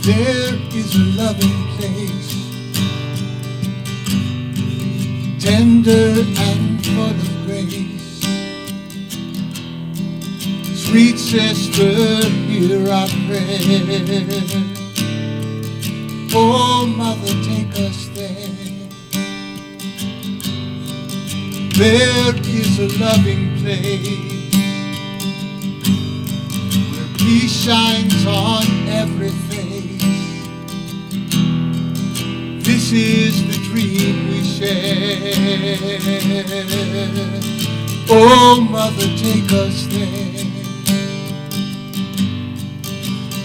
There is a loving place, tender and full of grace. Sweet sister, hear our prayer. Oh, Mother, take us there. There is a loving place where peace shines on every face. This is the dream we share. Oh, Mother, take us there.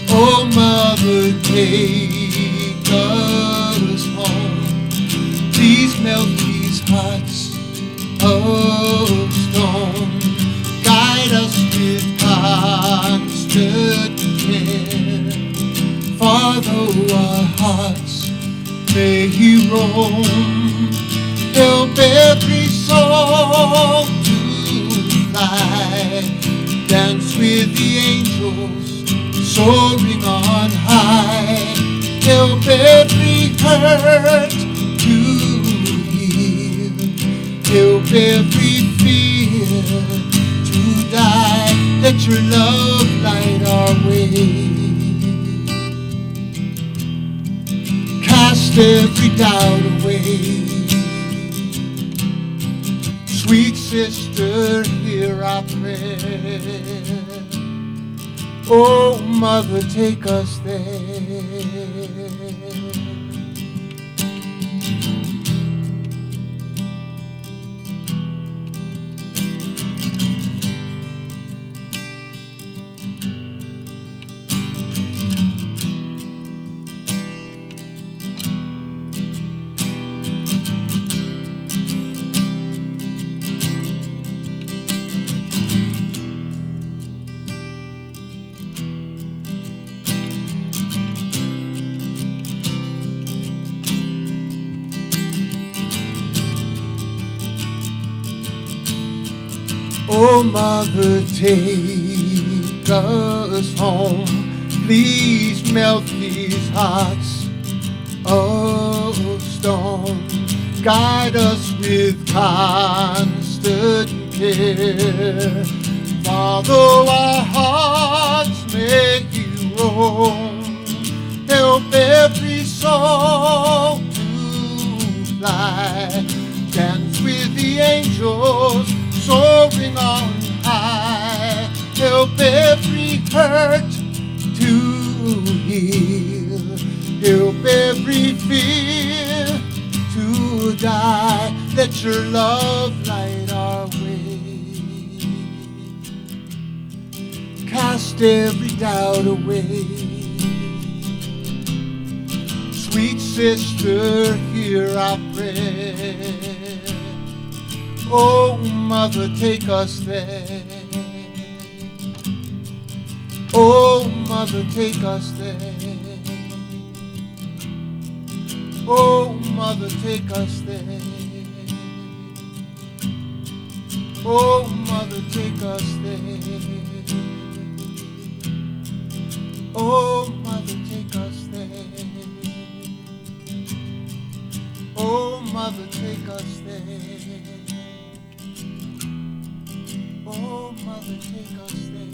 Oh, Mother, take us home. Please melt these hearts of stone. Guide us with constant care. For though our hearts may roam, help every soul to fly. Dance with the angels soaring on high. Help every hurt to heal. Help every fear to die. Let your love light our way. Cast every doubt away. Sweet sister, hear our prayer. Oh, Mother, take us there. Oh, Mother, take us home. Please melt these hearts of stone. Guide us with constant care. For though our hearts may roam, help every soul to fly. Dance with the angels soaring on high. Help every hurt to heal. Help every fear to die. Let your love light our way. Cast every doubt away. Sweet sister, hear our prayer. Oh, Mother, take us there. Oh, Mother, take us there. Oh, Mother, take us there. Oh, Mother, take us there. Oh, Mother, take us there. Oh, Mother, take us there. Oh, Mother, take us there.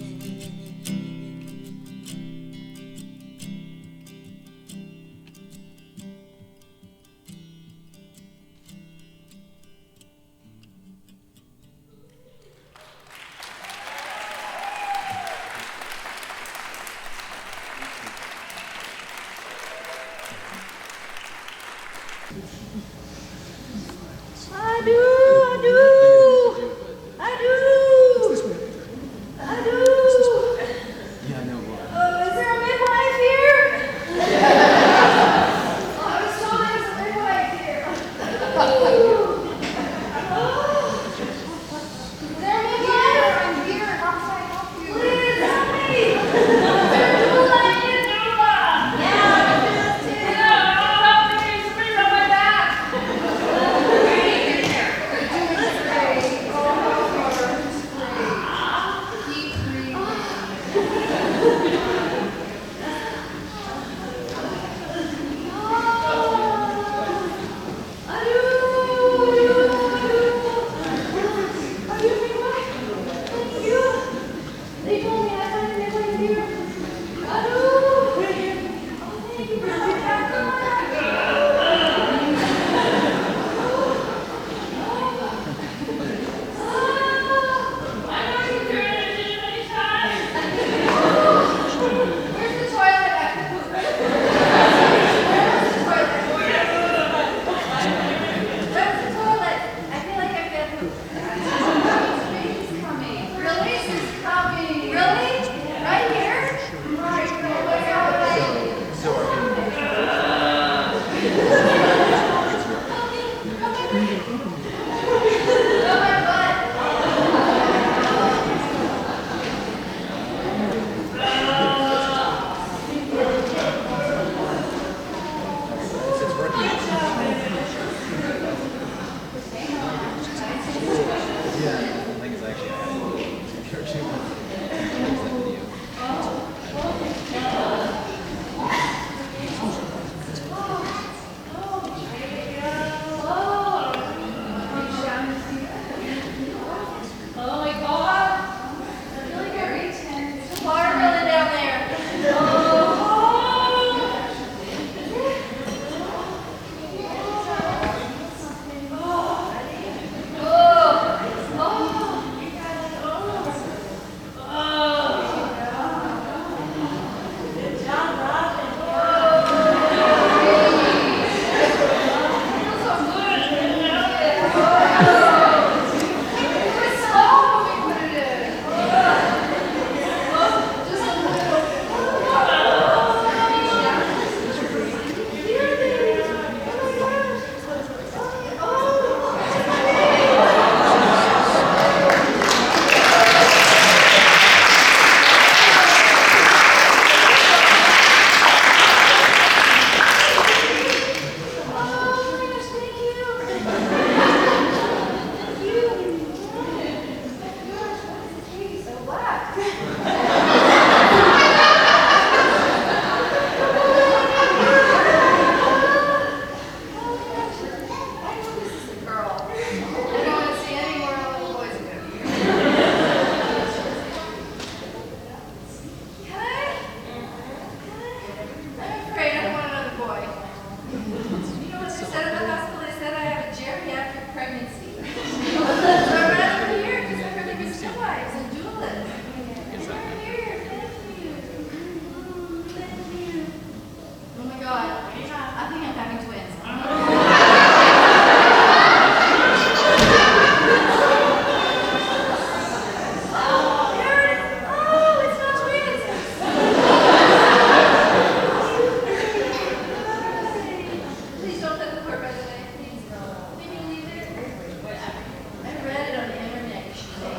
God, I think I'm having twins. Please don't cut the cord, by the way. Please don't. Maybe leave it. I read it on the internet. You should say.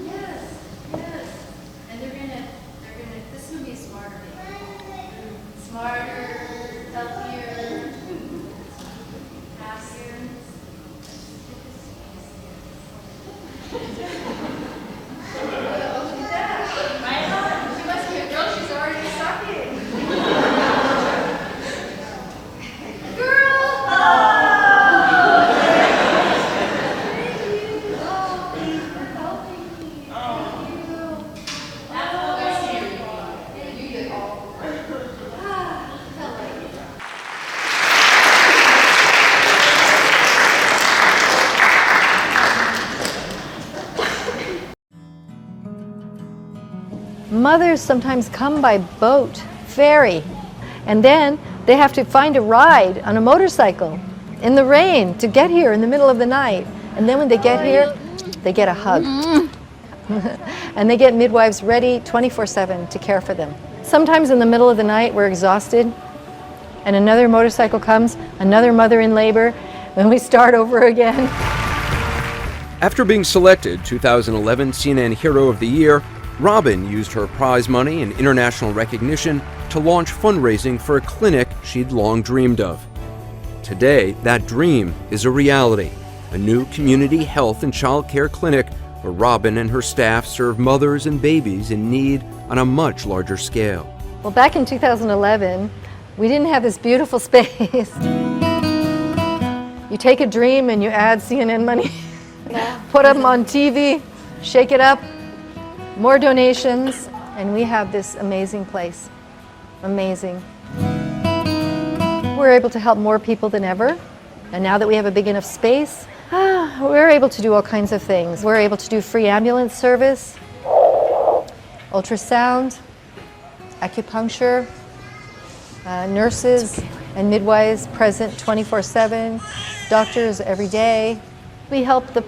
Yes. And this is gonna be a smarter baby. Smarter, healthier, happier. She must be a girl, she's already sucking. Girl! Thank you. Oh, thanks for helping me. Thank you. That's you. You did all. Felt like it. Mothers sometimes come by boat, ferry, and then they have to find a ride on a motorcycle in the rain to get here in the middle of the night. And then when they get here, they get a hug. And they get midwives ready 24/7 to care for them. Sometimes in the middle of the night, we're exhausted, and another motorcycle comes, another mother in labor, and we start over again. After being selected 2011 CNN Hero of the Year, Robin used her prize money and international recognition to launch fundraising for a clinic she'd long dreamed of. Today, that dream is a reality, a new community health and child care clinic where Robin and her staff serve mothers and babies in need on a much larger scale. Well, back in 2011, we didn't have this beautiful space. You take a dream and you add CNN money, put them on TV, shake it up, more donations, and we have this amazing place. Amazing. We're able to help more people than ever, and now that we have a big enough space, we're able to do all kinds of things. We're able to do free ambulance service, ultrasound, acupuncture, nurses and midwives present 24/7, doctors every day. We help the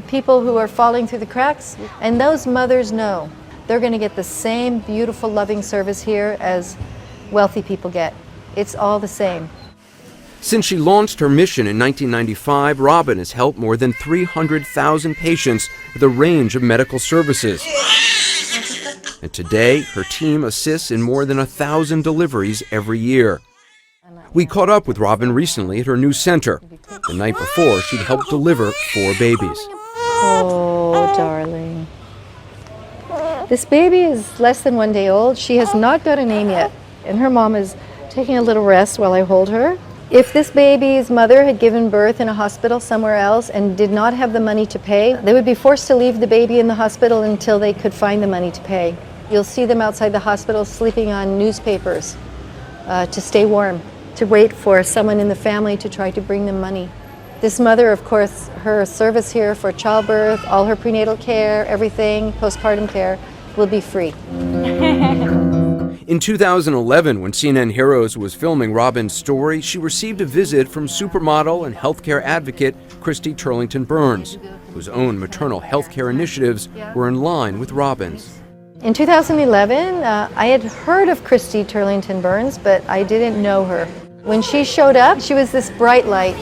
people who are falling through the cracks, and those mothers know they're going to get the same beautiful, loving service here as wealthy people get. It's all the same. Since she launched her mission in 1995, Robin has helped more than 300,000 patients with a range of medical services. And today, her team assists in more than 1,000 deliveries every year. We caught up with Robin recently at her new center. The night before, she'd helped deliver 4 babies. Oh, darling. This baby is less than 1 day old. She has not got a name yet, and her mom is taking a little rest while I hold her. If this baby's mother had given birth in a hospital somewhere else and did not have the money to pay, they would be forced to leave the baby in the hospital until they could find the money to pay. You'll see them outside the hospital sleeping on newspapers to stay warm, to wait for someone in the family to try to bring them money. This mother, of course, her service here for childbirth, all her prenatal care, everything, postpartum care, will be free. In 2011, when CNN Heroes was filming Robin's story, she received a visit from supermodel and healthcare advocate Christy Turlington Burns, whose own maternal healthcare initiatives were in line with Robin's. In 2011, I had heard of Christy Turlington Burns, but I didn't know her. When she showed up, she was this bright light.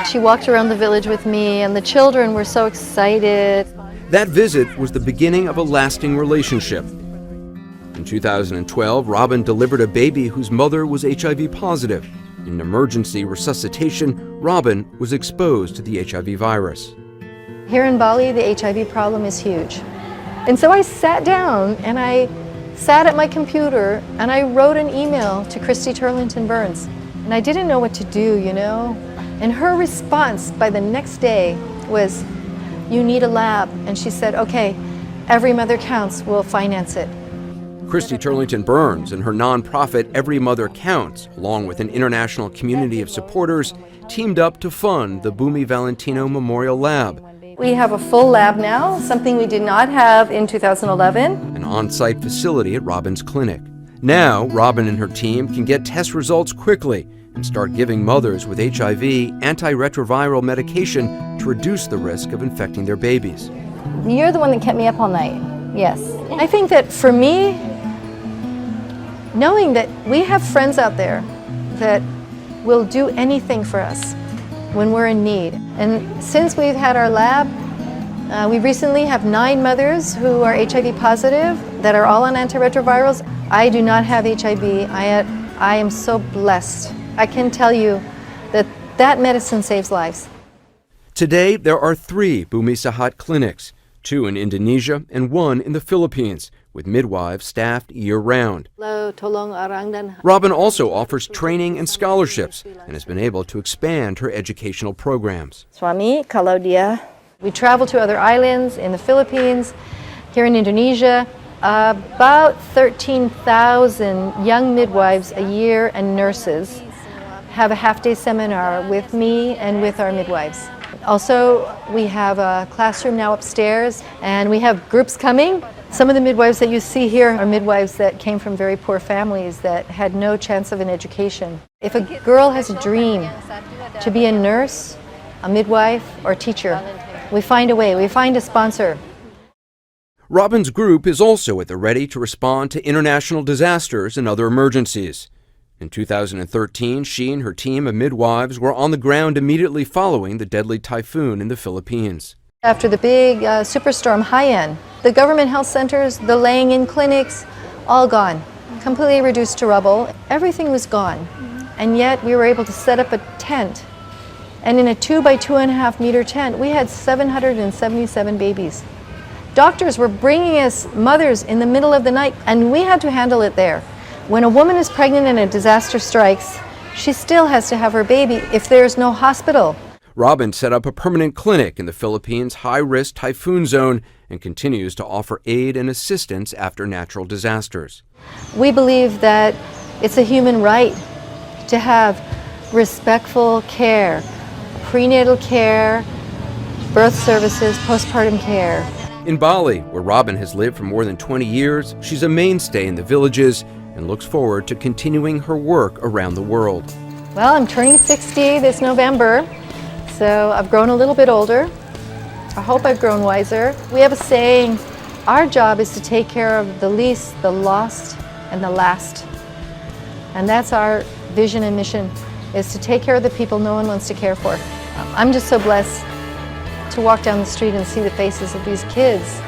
She walked around the village with me, and the children were so excited. That visit was the beginning of a lasting relationship. In 2012, Robin delivered a baby whose mother was HIV positive. In emergency resuscitation, Robin was exposed to the HIV virus. Here in Bali, the HIV problem is huge. And so I sat down and I sat at my computer and I wrote an email to Christy Turlington Burns. And I didn't know what to do, you know. And her response by the next day was, "You need a lab." And she said, "Okay, every mother counts, we'll finance it." Christy Turlington Burns and her nonprofit Every Mother Counts, along with an international community of supporters, teamed up to fund the Bumi Valentino Memorial Lab, We have a full lab now, something we did not have in 2011. An on-site facility at Robin's clinic. Now, Robin and her team can get test results quickly and start giving mothers with HIV antiretroviral medication to reduce the risk of infecting their babies. You're the one that kept me up all night. Yes. I think that for me, knowing that we have friends out there that will do anything for us when we're in need. And since we've had our lab, we recently have 9 mothers who are HIV positive that are all on antiretrovirals. I do not have HIV. I am so blessed. I can tell you that that medicine saves lives. Today, there are 3 Bumi Sehat clinics, 2 in Indonesia and 1 in the Philippines, with midwives staffed year-round. Robin also offers training and scholarships and has been able to expand her educational programs. Suami, kalau dia. We travel to other islands in the Philippines, here in Indonesia. About 13,000 young midwives a year and nurses have a half-day seminar with me and with our midwives. Also, we have a classroom now upstairs, and we have groups coming. Some of the midwives that you see here are midwives that came from very poor families that had no chance of an education. If a girl has a dream to be a nurse, a midwife, or teacher, we find a way, we find a sponsor. Robin's group is also at the ready to respond to international disasters and other emergencies. In 2013, she and her team of midwives were on the ground immediately following the deadly typhoon in the Philippines. After the big superstorm Haiyan, the government health centers, the laying-in clinics, all gone, completely reduced to rubble. Everything was gone, and yet we were able to set up a tent. And in a 2 by 2.5 meter tent, we had 777 babies. Doctors were bringing us mothers in the middle of the night, and we had to handle it there. When a woman is pregnant and a disaster strikes, she still has to have her baby if there's no hospital. Robin set up a permanent clinic in the Philippines' high-risk typhoon zone and continues to offer aid and assistance after natural disasters. We believe that it's a human right to have respectful care, prenatal care, birth services, postpartum care. In Bali, where Robin has lived for more than 20 years, she's a mainstay in the villages and looks forward to continuing her work around the world. Well, I'm turning 60 this November, so I've grown a little bit older. I hope I've grown wiser. We have a saying, our job is to take care of the least, the lost, and the last. And that's our vision and mission, is to take care of the people no one wants to care for. I'm just so blessed to walk down the street and see the faces of these kids.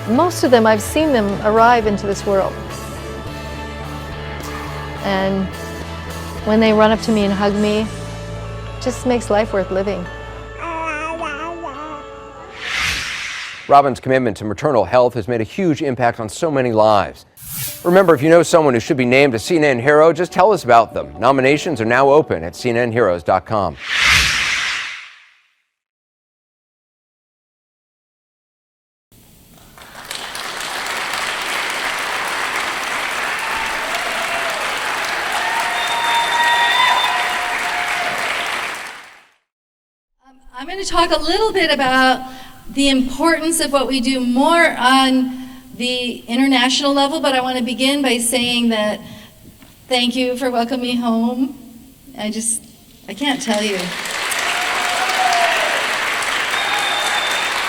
Most of them, I've seen them arrive into this world. And when they run up to me and hug me, it just makes life worth living. Robin's commitment to maternal health has made a huge impact on so many lives. Remember, if you know someone who should be named a CNN hero, just tell us about them. Nominations are now open at cnnheroes.com. I'm going to talk a little bit about the importance of what we do more on the international level, but I want to begin by saying that thank you for welcoming me home. I can't tell you.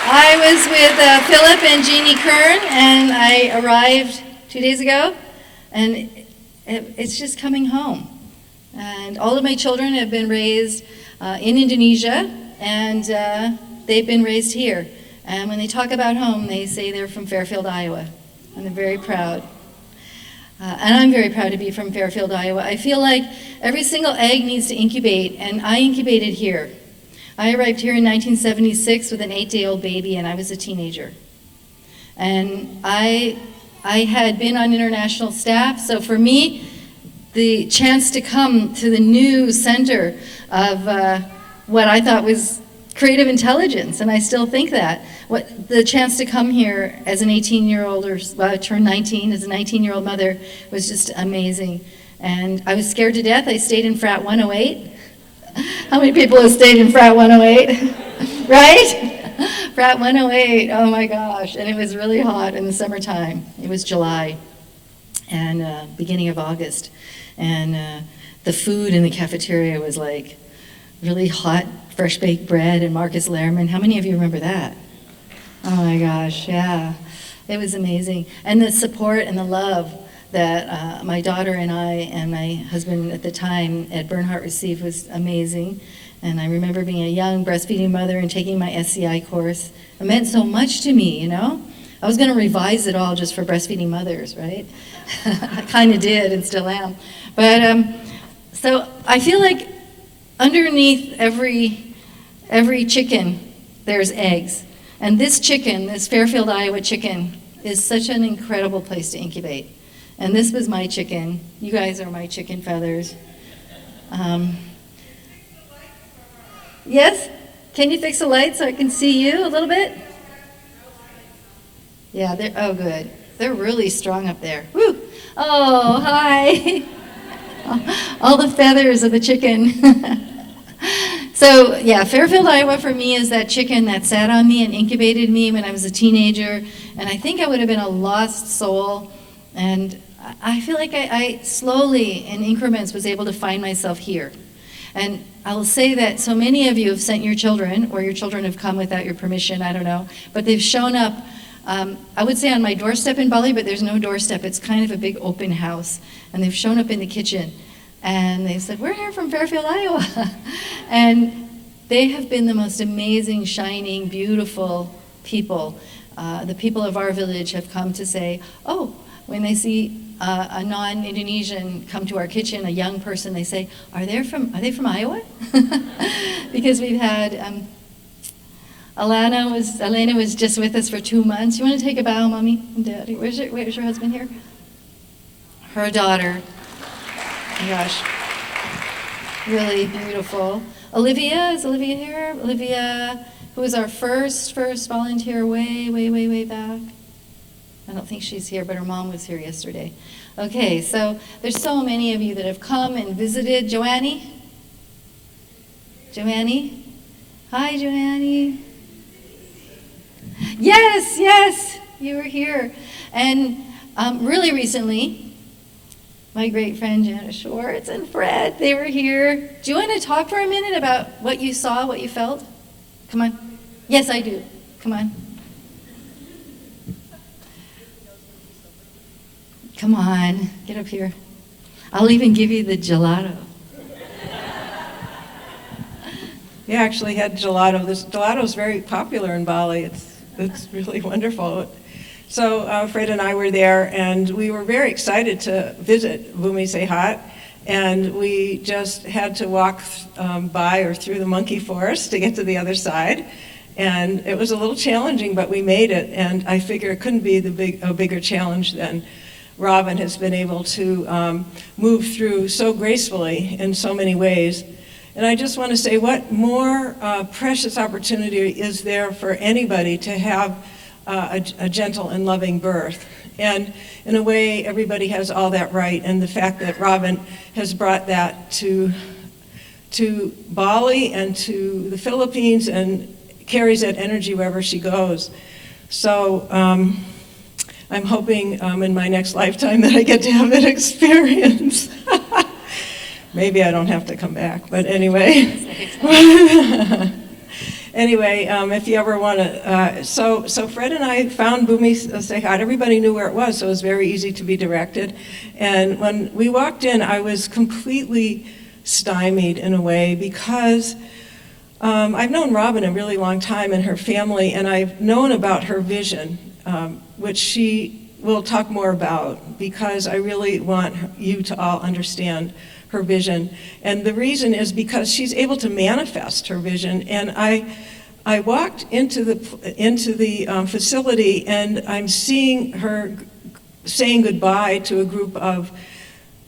I was with Philip and Jeannie Kern, and I arrived 2 days ago, and it's just coming home. And all of my children have been raised in Indonesia, and they've been raised here. And when they talk about home, they say they're from Fairfield, Iowa. And they're very proud. And I'm very proud to be from Fairfield, Iowa. I feel like every single egg needs to incubate, and I incubated here. I arrived here in 1976 with an 8-day-old baby, and I was a teenager. And I had been on international staff, so for me, the chance to come to the new center of what I thought was creative intelligence, and I still think that. The chance to come here as an 18-year-old, I turned 19, as a 19-year-old mother, was just amazing. And I was scared to death. I stayed in Frat 108. How many people have stayed in Frat 108? Right? Frat 108, oh my gosh. And it was really hot in the summertime. It was July and beginning of August. And the food in the cafeteria was like really hot, fresh baked bread and Marcus Lehrman. How many of you remember that? Oh my gosh, yeah. It was amazing. And the support and the love that my daughter and I and my husband at the time, Ed Bernhardt, received was amazing. And I remember being a young breastfeeding mother and taking my SCI course. It meant so much to me, you know? I was going to revise it all just for breastfeeding mothers, right? I kind of did and still am. But so I feel like underneath every chicken, there's eggs. And this chicken, this Fairfield, Iowa chicken, is such an incredible place to incubate. And this was my chicken. You guys are my chicken feathers. Yes? Can you fix the light so I can see you a little bit? Yeah, they're, oh good. They're really strong up there. Woo! Oh, hi! All the feathers of the chicken. So yeah, Fairfield, Iowa for me is that chicken that sat on me and incubated me when I was a teenager. And I think I would have been a lost soul. And I feel like I slowly, in increments, was able to find myself here. And I will say that so many of you have sent your children, or your children have come without your permission, I don't know, but they've shown up, I would say on my doorstep in Bali, but there's no doorstep. It's kind of a big open house. And they've shown up in the kitchen. And they said, we're here from Fairfield, Iowa. And they have been the most amazing, shining, beautiful people. The people of our village have come to say, oh, when they see a non-Indonesian come to our kitchen, a young person, they say, are they from Iowa? Because we've had, Elena was just with us for 2 months. You want to take a bow, Mommy and Daddy? Where's your husband here? Her daughter. Oh my gosh, really beautiful. Olivia, is Olivia here? Olivia, who was our first volunteer way back. I don't think she's here, but her mom was here yesterday. Okay, so there's so many of you that have come and visited. Joannie? Hi, Joannie. Yes, you were here. And really recently, my great friend Janet Schwartz and Fred, they were here. Do you want to talk for a minute about what you saw, what you felt? Come on. Yes, I do. Come on. Come on, get up here. I'll even give you the gelato. Yeah, actually had gelato. This gelato is very popular in Bali. It's really wonderful. So Fred and I were there, and we were very excited to visit Bumi Sehat, and we just had to walk by or through the monkey forest to get to the other side. And it was a little challenging, but we made it, and I figure it couldn't be a bigger challenge than Robin has been able to move through so gracefully in so many ways. And I just want to say, what more precious opportunity is there for anybody to have a gentle and loving birth? And in a way, everybody has all that right, and the fact that Robin has brought that to Bali and to the Philippines and carries that energy wherever she goes. So I'm hoping in my next lifetime that I get to have that experience. Maybe I don't have to come back, but anyway. Anyway, if you ever want to, so Fred and I found Bumi Sehat. Everybody knew where it was, so it was very easy to be directed. And when we walked in, I was completely stymied in a way because I've known Robin a really long time and her family, and I've known about her vision, which she will talk more about, because I really want you to all understand her vision. And the reason is because she's able to manifest her vision. And I walked into the facility, and I'm seeing her saying goodbye to a group of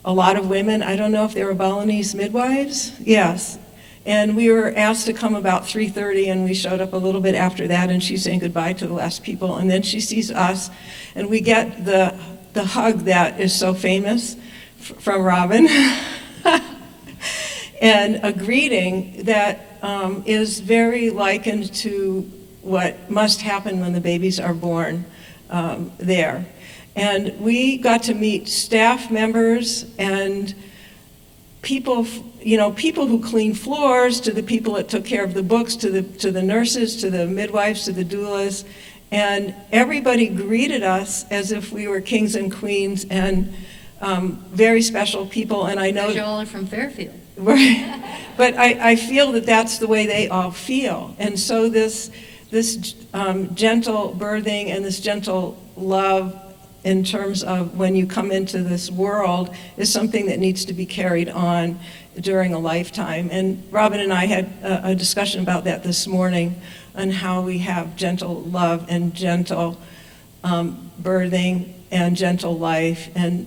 a lot of women. I don't know if they were Balinese midwives. Yes. And we were asked to come about 3:30, and we showed up a little bit after that, and she's saying goodbye to the last people. And then she sees us, and we get the hug that is so famous from Robin. And a greeting that is very likened to what must happen when the babies are born there. And we got to meet staff members and people, people who clean floors, to the people that took care of the books, to the nurses, to the midwives, to the doulas, and everybody greeted us as if we were kings and queens and very special people. And I know You all are from Fairfield. right, but I feel that that's the way they all feel, and so this gentle birthing and this gentle love in terms of when you come into this world is something that needs to be carried on during a lifetime. And Robin and I had a discussion about that this morning, on how we have gentle love and gentle birthing and gentle life, and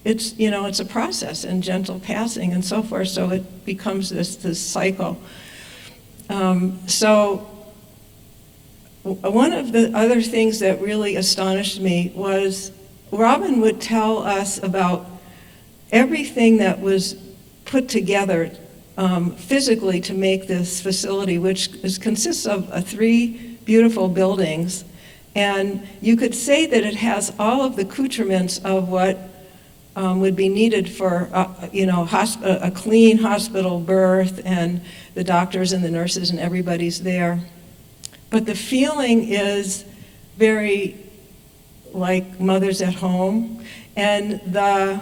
it's a process, and gentle passing and so forth, so it becomes this cycle. So one of the other things that really astonished me was Robin would tell us about everything that was put together physically to make this facility, which consists of 3 beautiful buildings. And you could say that it has all of the accoutrements of what would be needed for a clean hospital birth, and the doctors and the nurses and everybody's there. But the feeling is very like mothers at home, and the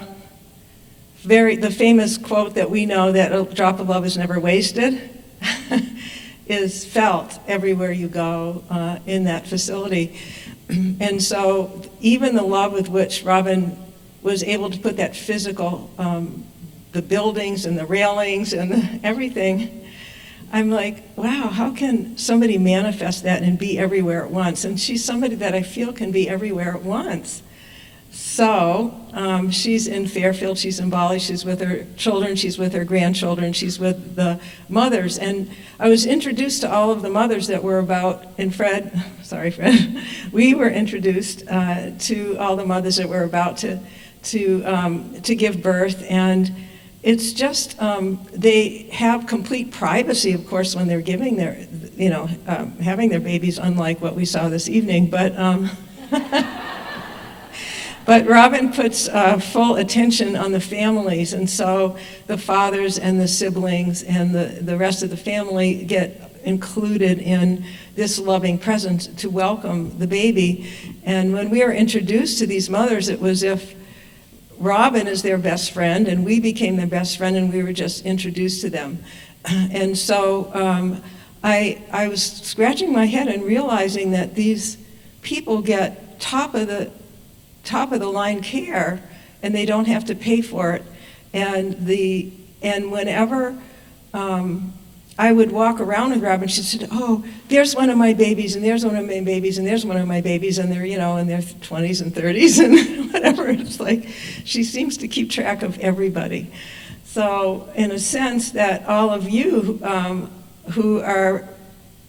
famous quote that we know, that a drop of love is never wasted, is felt everywhere you go in that facility. And so even the love with which Robin was able to put that physical, the buildings and the railings and everything, I'm like, wow, how can somebody manifest that and be everywhere at once? And she's somebody that I feel can be everywhere at once. So she's in Fairfield, she's in Bali, she's with her children, she's with her grandchildren, she's with the mothers. And I was introduced to all of the mothers that were about, and Fred, we were introduced to all the mothers that were about to give birth. And it's just, they have complete privacy, of course, when they're giving their, having their babies, unlike what we saw this evening. But but Robin puts full attention on the families, and so the fathers and the siblings and the rest of the family get included in this loving presence to welcome the baby. And when we were introduced to these mothers, it was as if Robin is their best friend, and we became their best friend, and we were just introduced to them. And so I was scratching my head and realizing that these people get top of the line care, and they don't have to pay for it. And whenever I would walk around with Robin, she said, "Oh, there's one of my babies, and there's one of my babies, and there's one of my babies," and they're in their 20s and 30s and whatever. It's like she seems to keep track of everybody. So in a sense, that all of you who are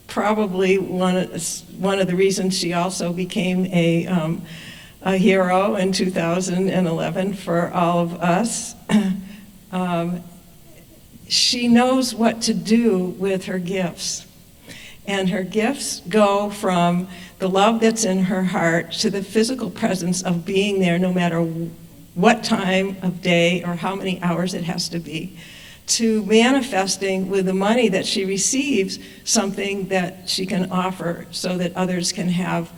probably one of the reasons she also became a hero in 2011 for all of us. She knows what to do with her gifts. And her gifts go from the love that's in her heart to the physical presence of being there no matter what time of day or how many hours it has to be, to manifesting with the money that she receives something that she can offer so that others can have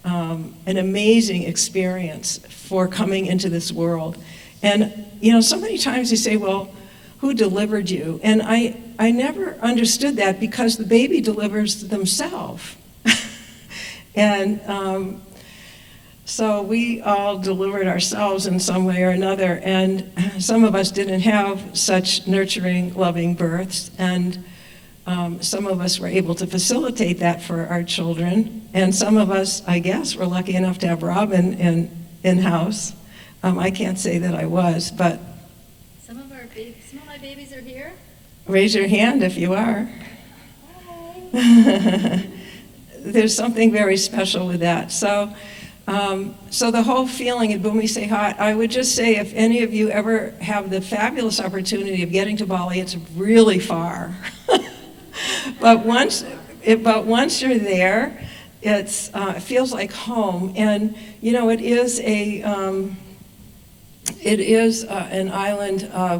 an amazing experience for coming into this world. And so many times you say, well, who delivered you? And I never understood that, because the baby delivers themselves. And so we all delivered ourselves in some way or another, and some of us didn't have such nurturing, loving births, and some of us were able to facilitate that for our children, and some of us, I guess, were lucky enough to have Robin in-house. I can't say that I was, but Some of my babies are here. Raise your hand if you are. Hi. There's something very special with that. So the whole feeling at Bumi Sehat, I would just say, if any of you ever have the fabulous opportunity of getting to Bali, it's really far. But once but once you're there, it feels like home. And it is an island I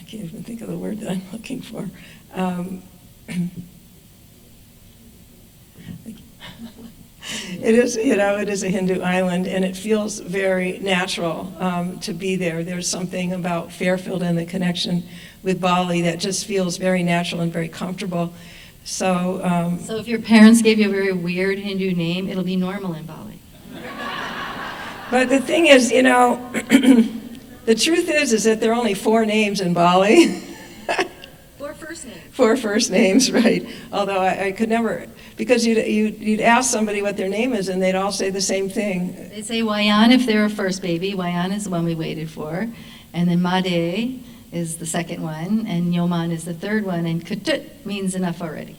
can't even think of the word that I'm looking for. It is a Hindu island, and it feels very natural to be there. There's something about Fairfield and the connection with Bali that just feels very natural and very comfortable. So if your parents gave you a very weird Hindu name, it'll be normal in Bali. but the thing is, the truth is that there are only 4 names in Bali. 4 first names. 4 first names, right? Although I could never, because you'd ask somebody what their name is, and they'd all say the same thing. They say Wayan if they're a first baby. Wayan is the one we waited for. And then Made is the second one, and Nyoman is the third one, and Kutut means enough already.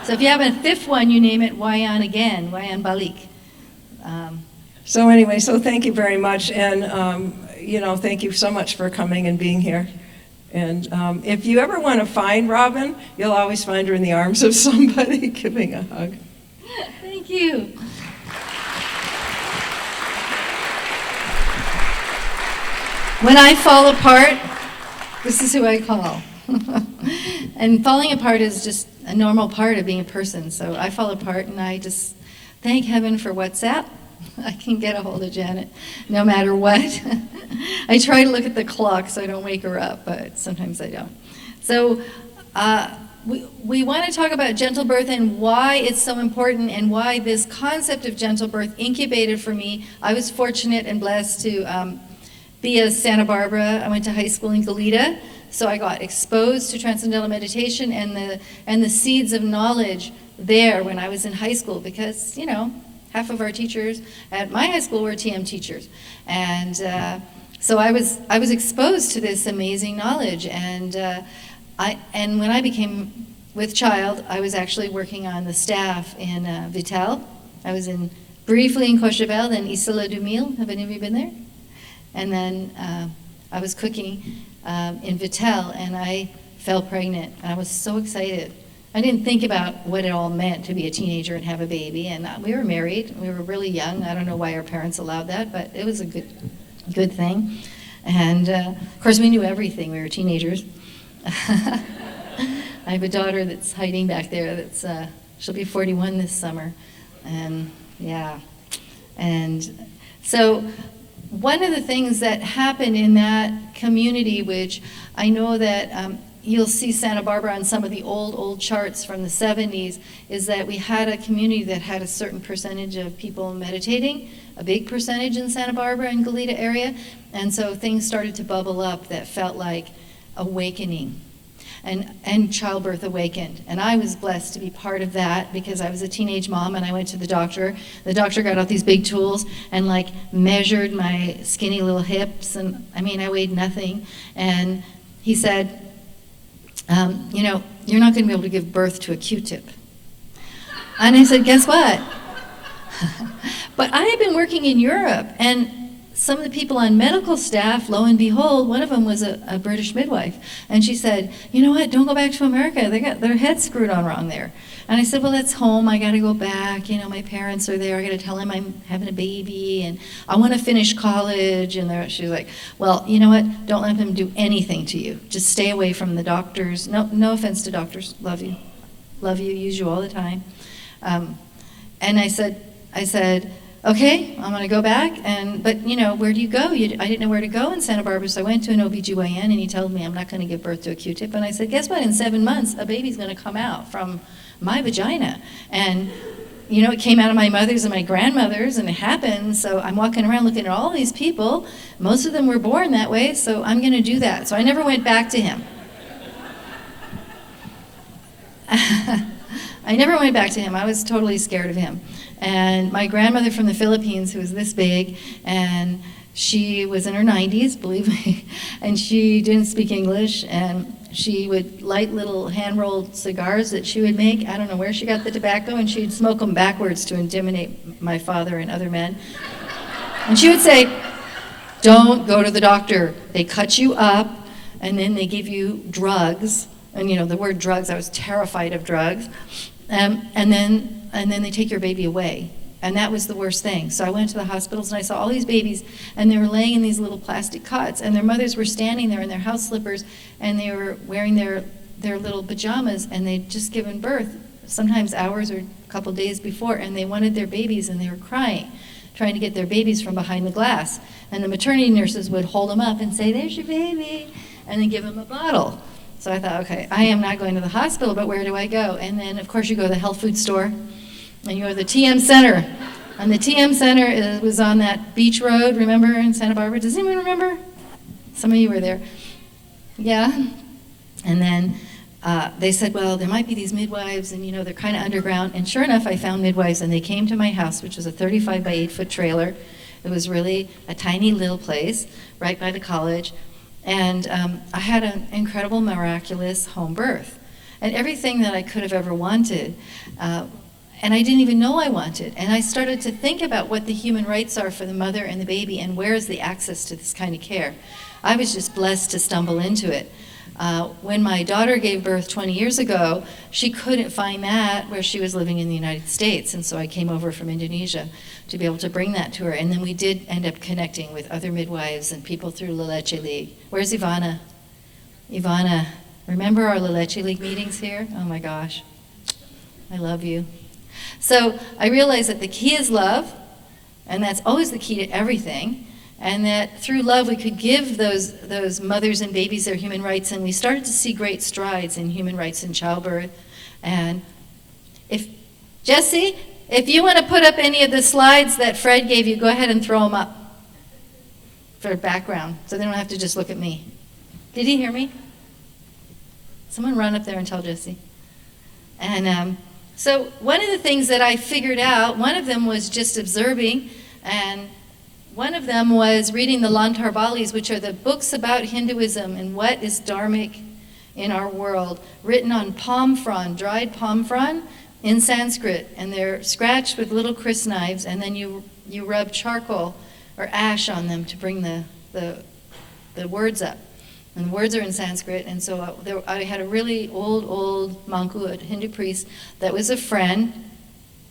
So if you have a 5th one, you name it Wayan again, Wayan Balik. So anyway, so thank you very much, and thank you so much for coming and being here. And if you ever want to find Robin, you'll always find her in the arms of somebody giving a hug. Thank you. When I fall apart, this is who I call. And falling apart is just a normal part of being a person. So I fall apart, and I just thank heaven for WhatsApp. I can get a hold of Janet no matter what. I try to look at the clock so I don't wake her up, but sometimes I don't. So we want to talk about gentle birth and why it's so important, and why this concept of gentle birth incubated for me. I was fortunate and blessed to be a Santa Barbara. I went to high school in Goleta, so I got exposed to transcendental meditation and the seeds of knowledge there when I was in high school, because half of our teachers at my high school were TM teachers. And so I was exposed to this amazing knowledge. And when I became with child, I was actually working on the staff in Vital. I was briefly in Courchevel, then Isla du Mille. Have any of you been there? And then I was cooking in Vital, and I fell pregnant. And I was so excited. I didn't think about what it all meant to be a teenager and have a baby, and we were married. We were really young. I don't know why our parents allowed that, but it was a good thing. And of course, we knew everything. We were teenagers. I have a daughter that's hiding back there. She'll be 41 this summer, and yeah. And so one of the things that happened in that community, which I know that you'll see Santa Barbara on some of the old charts from the 70s, is that we had a community that had a certain percentage of people meditating, a big percentage in Santa Barbara and Goleta area, and so things started to bubble up that felt like awakening, and childbirth awakened. And I was blessed to be part of that, because I was a teenage mom, and I went to the doctor. The doctor got out these big tools and measured my skinny little hips, and I weighed nothing, and he said, you're not going to be able to give birth to a Q-tip. And I said, guess what? But I had been working in Europe, and some of the people on medical staff, lo and behold, one of them was a British midwife. And she said, you know what, don't go back to America. They got their heads screwed on wrong there. And I said, well, that's home. I got to go back. My parents are there. I got to tell them I'm having a baby, and I want to finish college. And she was like, well, you know what, don't let them do anything to you. Just stay away from the doctors. No offense to doctors. Love you. Love you. Use you all the time. And I said, okay, I'm going to go back, but where do you go? I didn't know where to go in Santa Barbara, so I went to an OBGYN, and he told me I'm not going to give birth to a Q-tip. And I said, guess what? In 7 months, a baby's going to come out from my vagina. And, it came out of my mother's and my grandmother's, and it happened. So I'm walking around looking at all these people. Most of them were born that way, so I'm going to do that. So I never went back to him. I never went back to him. I was totally scared of him. And my grandmother from the Philippines, who was this big, and she was in her 90s, believe me, and she didn't speak English, and she would light little hand-rolled cigars that she would make. I don't know where she got the tobacco, and she'd smoke them backwards to intimidate my father and other men. And she would say, don't go to the doctor. They cut you up. and then they give you drugs, and the word drugs, I was terrified of drugs, and then they take your baby away. And that was the worst thing. So I went to the hospitals and I saw all these babies, and they were laying in these little plastic cots, and their mothers were standing there in their house slippers, and they were wearing their little pajamas, and they'd just given birth, sometimes hours or a couple days before, and they wanted their babies, and they were crying, trying to get their babies from behind the glass. And the maternity nurses would hold them up and say, "There's your baby," and then give them a bottle. So I thought, okay, I am not going to the hospital, but where do I go? And then, of course, you go to the health food store, and you go to the TM Center. And the TM Center was on that beach road, remember, in Santa Barbara? Does anyone remember? Some of you were there. Yeah. And then they said, well, there might be these midwives, and they're kind of underground. And sure enough, I found midwives, and they came to my house, which was a 35 by 8 foot trailer. It was really a tiny little place right by the college. And I had an incredible, miraculous home birth. And everything that I could have ever wanted. And I didn't even know I wanted. And I started to think about what the human rights are for the mother and the baby, and where is the access to this kind of care. I was just blessed to stumble into it. When my daughter gave birth 20 years ago, she couldn't find that where she was living in the United States. And so I came over from Indonesia to be able to bring that to her. And then we did end up connecting with other midwives and people through La Leche League. Where's Ivana? Ivana, remember our La Leche League meetings here? Oh my gosh, I love you. So I realized that the key is love, and that's always the key to everything, and that through love we could give those mothers and babies their human rights, and we started to see great strides in human rights in childbirth. And Jesse, if you want to put up any of the slides that Fred gave you, go ahead and throw them up for background, so they don't have to just look at me. Did he hear me? Someone run up there and tell Jesse. And so one of the things that I figured out, one of them was just observing, and one of them was reading the Lantarbalis, which are the books about Hinduism and what is dharmic in our world, written on palm frond, dried palm frond in Sanskrit, and they're scratched with little crysknives, and then you rub charcoal or ash on them to bring the words up. And the words are in Sanskrit, and so I had a really old Manku, a Hindu priest, that was a friend,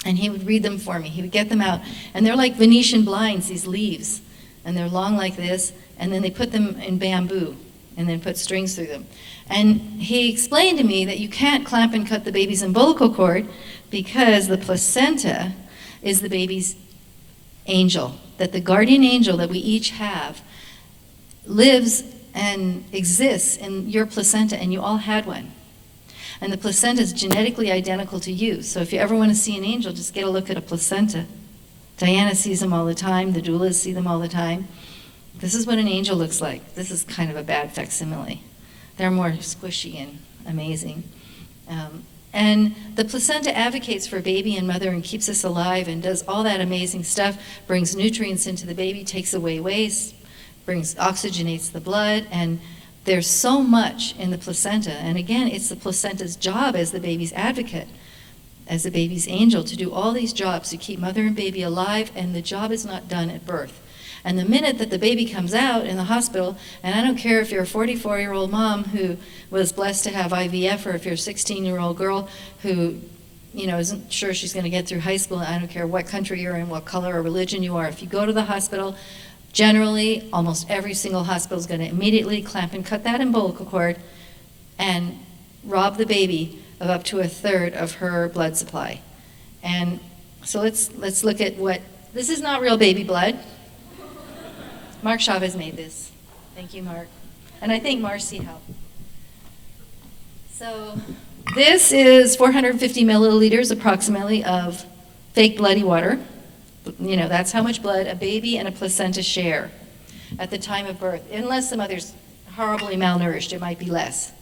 and he would read them for me. He would get them out, and they're like Venetian blinds, these leaves, and they're long like this, and then they put them in bamboo, and then put strings through them. And he explained to me that you can't clamp and cut the baby's umbilical cord because the placenta is the baby's angel, that the guardian angel that we each have lives and exists in your placenta, and you all had one. And the placenta is genetically identical to you. So if you ever want to see an angel, just get a look at a placenta. Diana sees them all the time. The doulas see them all the time. This is what an angel looks like. This is kind of a bad facsimile. They're more squishy and amazing. And the placenta advocates for baby and mother and keeps us alive and does all that amazing stuff, brings nutrients into the baby, takes away waste, oxygenates the blood, and there's so much in the placenta. And again, it's the placenta's job as the baby's advocate, as the baby's angel, to do all these jobs to keep mother and baby alive, and the job is not done at birth. And the minute that the baby comes out in the hospital, and I don't care if you're a 44-year-old mom who was blessed to have IVF, or if you're a 16-year-old girl who isn't sure she's going to get through high school, I don't care what country you're in, what color or religion you are, if you go to the hospital, generally, almost every single hospital is going to immediately clamp and cut that umbilical cord and rob the baby of up to a third of her blood supply. And so let's look at this is not real baby blood. Mark Chavez made this. Thank you, Mark. And I think Marcy helped. So this is 450 milliliters approximately of fake bloody water. That's how much blood a baby and a placenta share at the time of birth. Unless the mother's horribly malnourished, it might be less.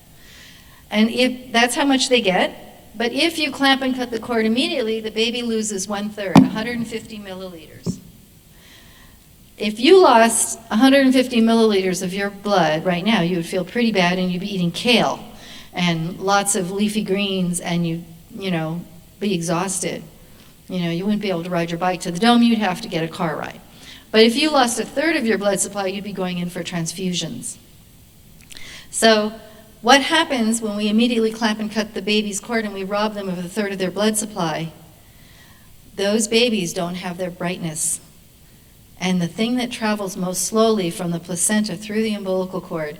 And if that's how much they get, but if you clamp and cut the cord immediately, the baby loses 1/3, 150 milliliters. If you lost 150 milliliters of your blood right now, you would feel pretty bad, and you'd be eating kale and lots of leafy greens, and you'd be exhausted. You wouldn't be able to ride your bike to the dome, you'd have to get a car ride. But if you lost 1/3 of your blood supply, you'd be going in for transfusions. So what happens when we immediately clamp and cut the baby's cord and we rob them of a third of their blood supply? Those babies don't have their brightness. And the thing that travels most slowly from the placenta through the umbilical cord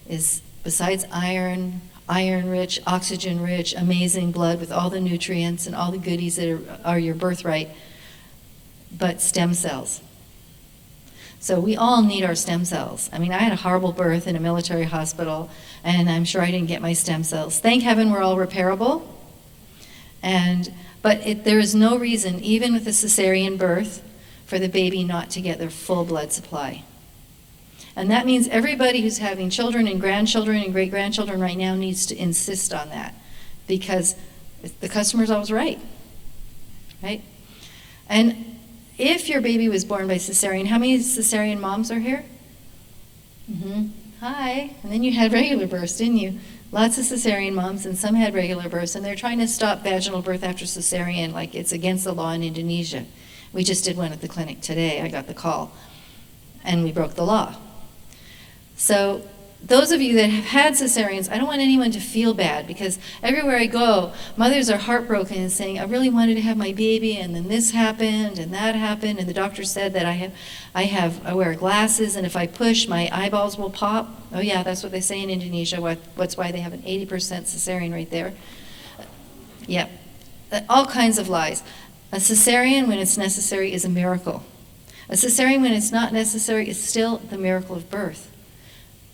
is, besides iron, iron-rich, oxygen-rich, amazing blood with all the nutrients and all the goodies that are your birthright, but stem cells. So we all need our stem cells. I mean, I had a horrible birth in a military hospital, and I'm sure I didn't get my stem cells. Thank heaven we're all repairable. But there is no reason, even with a cesarean birth, for the baby not to get their full blood supply. And that means everybody who's having children and grandchildren and great-grandchildren right now needs to insist on that, because the customer's always right? And if your baby was born by cesarean, how many cesarean moms are here? Hi. And then you had regular births, didn't you? Lots of cesarean moms, and some had regular births, and they're trying to stop vaginal birth after cesarean, like it's against the law in Indonesia. We just did one at the clinic today. I got the call, and we broke the law. So those of you that have had cesareans, I don't want anyone to feel bad, because everywhere I go, mothers are heartbroken and saying, I really wanted to have my baby, and then this happened, and that happened, and the doctor said that I wear glasses, and if I push, my eyeballs will pop. Oh yeah, that's what they say in Indonesia. That's why they have an 80% cesarean right there. Yep, all kinds of lies. A cesarean, when it's necessary, is a miracle. A cesarean, when it's not necessary, is still the miracle of birth.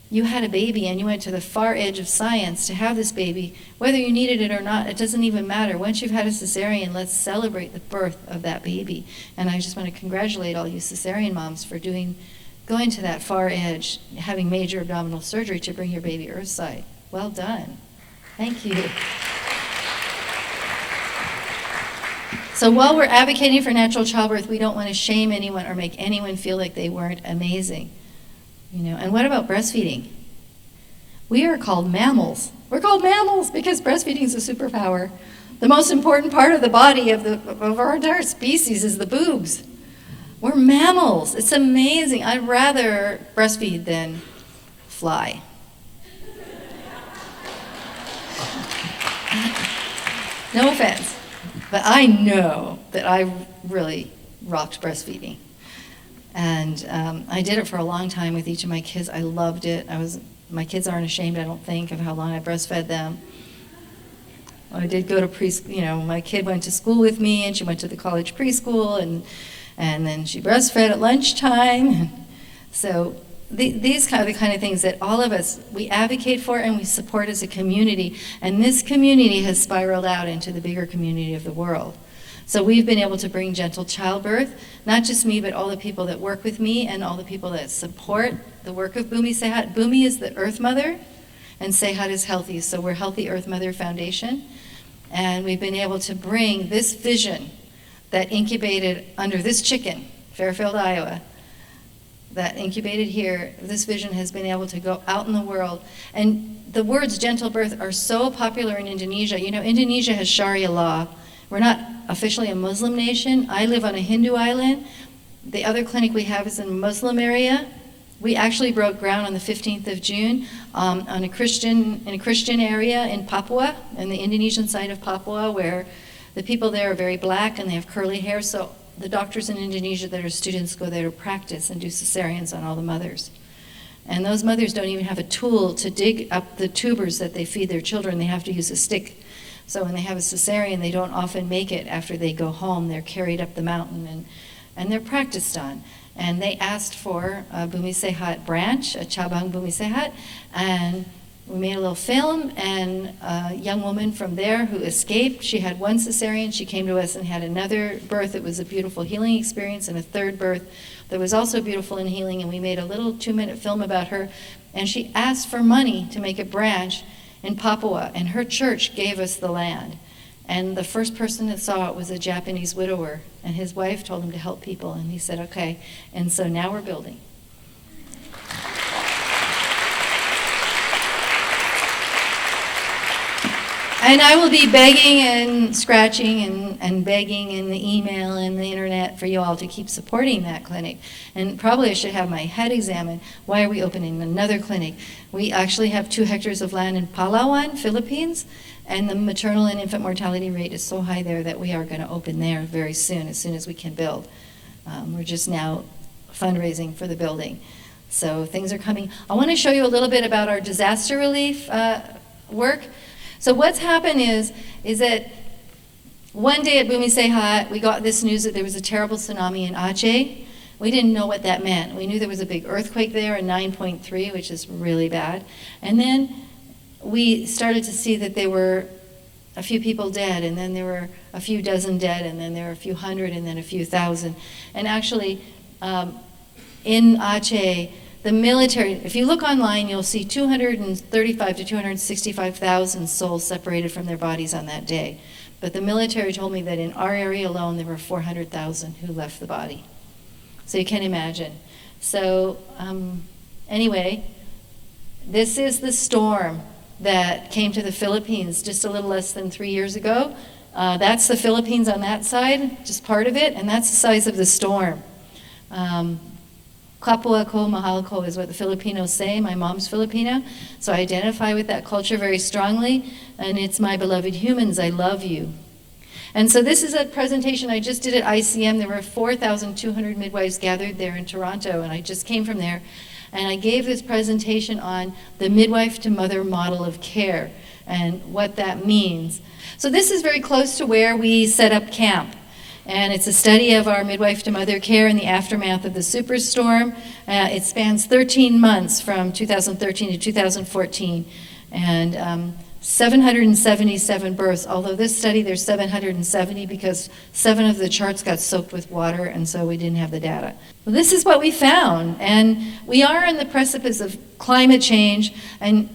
You had a baby and you went to the far edge of science to have this baby. Whether you needed it or not, it doesn't even matter. Once you've had a cesarean, let's celebrate the birth of that baby. And I just want to congratulate all you cesarean moms for going to that far edge, having major abdominal surgery to bring your baby earthside. Well done. Thank you. So while we're advocating for natural childbirth, we don't want to shame anyone or make anyone feel like they weren't amazing. And what about breastfeeding? We are called mammals. We're called mammals because breastfeeding is a superpower. The most important part of the body of our entire species is the boobs. We're mammals. It's amazing. I'd rather breastfeed than fly. No offense. But I know that I really rocked breastfeeding. And I did it for a long time with each of my kids. I loved it. My kids aren't ashamed, I don't think, of how long I breastfed them. I did go to preschool. My kid went to school with me, and she went to the college preschool, and then she breastfed at lunchtime. So these are the kind of things that all of us, we advocate for and we support as a community. And this community has spiraled out into the bigger community of the world. So we've been able to bring gentle childbirth, not just me, but all the people that work with me and all the people that support the work of Bumi Sehat. Bumi is the Earth Mother, and Sehat is healthy. So we're Healthy Earth Mother Foundation. And we've been able to bring this vision that incubated under this chicken, Fairfield, Iowa, that incubated here. This vision has been able to go out in the world. And the words gentle birth are so popular in Indonesia. Indonesia has Sharia law. We're not officially a Muslim nation. I live on a Hindu island. The other clinic we have is in a Muslim area. We actually broke ground on the 15th of June in a Christian area in Papua, in the Indonesian side of Papua, where the people there are very black and they have curly hair. So the doctors in Indonesia that are students go there to practice and do cesareans on all the mothers. And those mothers don't even have a tool to dig up the tubers that they feed their children. They have to use a stick. So when they have a cesarean, they don't often make it after they go home. They're carried up the mountain and they're practiced on. And they asked for a Bumi Sehat branch, a Cabang Bumi Sehat, and we made a little film, and a young woman from there who escaped, she had one cesarean, she came to us and had another birth. It was a beautiful healing experience, and a third birth that was also beautiful and healing, and we made a little 2-minute film about her, and she asked for money to make a branch in Papua, and her church gave us the land. And the first person that saw it was a Japanese widower, and his wife told him to help people, and he said, okay. And so now we're building. And I will be begging and scratching and begging in the email and the internet for you all to keep supporting that clinic. And probably I should have my head examined. Why are we opening another clinic? We actually have 2 hectares of land in Palawan, Philippines, and the maternal and infant mortality rate is so high there that we are going to open there very soon as we can build. We're just now fundraising for the building. So things are coming. I want to show you a little bit about our disaster relief work. So what's happened is that one day at Bumi Sehat, we got this news that there was a terrible tsunami in Aceh. We didn't know what that meant. We knew there was a big earthquake there, a 9.3, which is really bad. And then we started to see that there were a few people dead, and then there were a few dozen dead, and then there were a few hundred, and then a few thousand. And actually, in Aceh, the military, if you look online, you'll see 235 to 265,000 souls separated from their bodies on that day. But the military told me that in our area alone, there were 400,000 who left the body. So you can imagine. So anyway, this is the storm that came to the Philippines just a little less than 3 years ago. That's the Philippines on that side, just part of it, and that's the size of the storm. Kapwa ko, mahal ko is what the Filipinos say. My mom's Filipino, so I identify with that culture very strongly, and it's my beloved humans, I love you. And so this is a presentation I just did at ICM. There were 4,200 midwives gathered there in Toronto, and I just came from there. And I gave this presentation on the midwife to mother model of care and what that means. So this is very close to where we set up camp. And it's a study of our midwife to mother care in the aftermath of the superstorm. It spans 13 months from 2013 to 2014. And 777 births, although this study there's 770 because 7 of the charts got soaked with water, and so we didn't have the data. Well, this is what we found, and we are in the precipice of climate change, and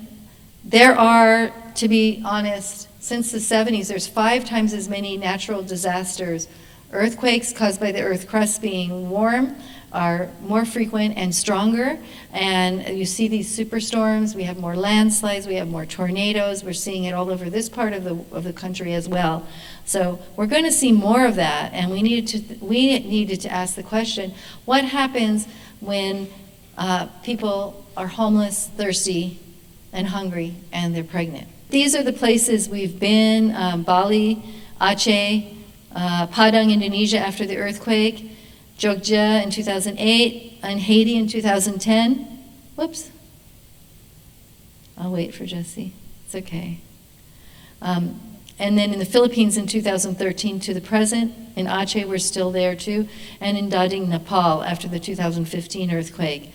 there are, to be honest, since the 70s, there's 5 times as many natural disasters. Earthquakes caused by the earth crust being warm are more frequent and stronger, and you see these superstorms. We have more landslides, we have more tornadoes. We're seeing it all over this part of the country as well. So we're going to see more of that, and we needed to ask the question: what happens when people are homeless, thirsty, and hungry, and they're pregnant? These are the places we've been: Bali, Aceh, Padang, Indonesia after the earthquake, Jogja in 2008, and Haiti in 2010. Whoops. I'll wait for Jesse. It's okay. And then in the Philippines in 2013 to the present. In Aceh, we're still there too. And in Dading, Nepal after the 2015 earthquake.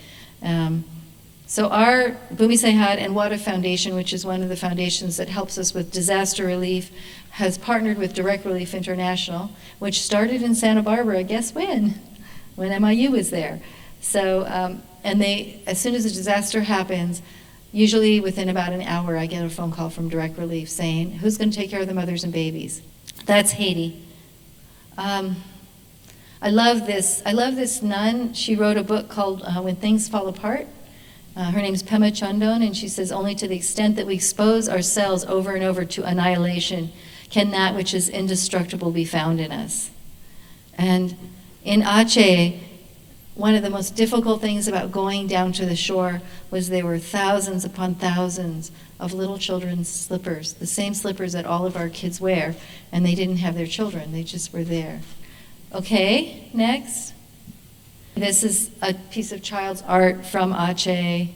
So our Bumi Sehat and Water Foundation, which is one of the foundations that helps us with disaster relief, has partnered with Direct Relief International, which started in Santa Barbara, guess when MIU was there. So, and they, as soon as a disaster happens, usually within about an hour, I get a phone call from Direct Relief saying, who's going to take care of the mothers and babies? That's Haiti. I love this nun. She wrote a book called When Things Fall Apart. Her name's Pema Chondon, and she says, only to the extent that we expose ourselves over and over to annihilation can that which is indestructible be found in us. And in Aceh, one of the most difficult things about going down to the shore was there were thousands upon thousands of little children's slippers, the same slippers that all of our kids wear, and they didn't have their children, they just were there. Okay, next. This is a piece of child's art from Aceh.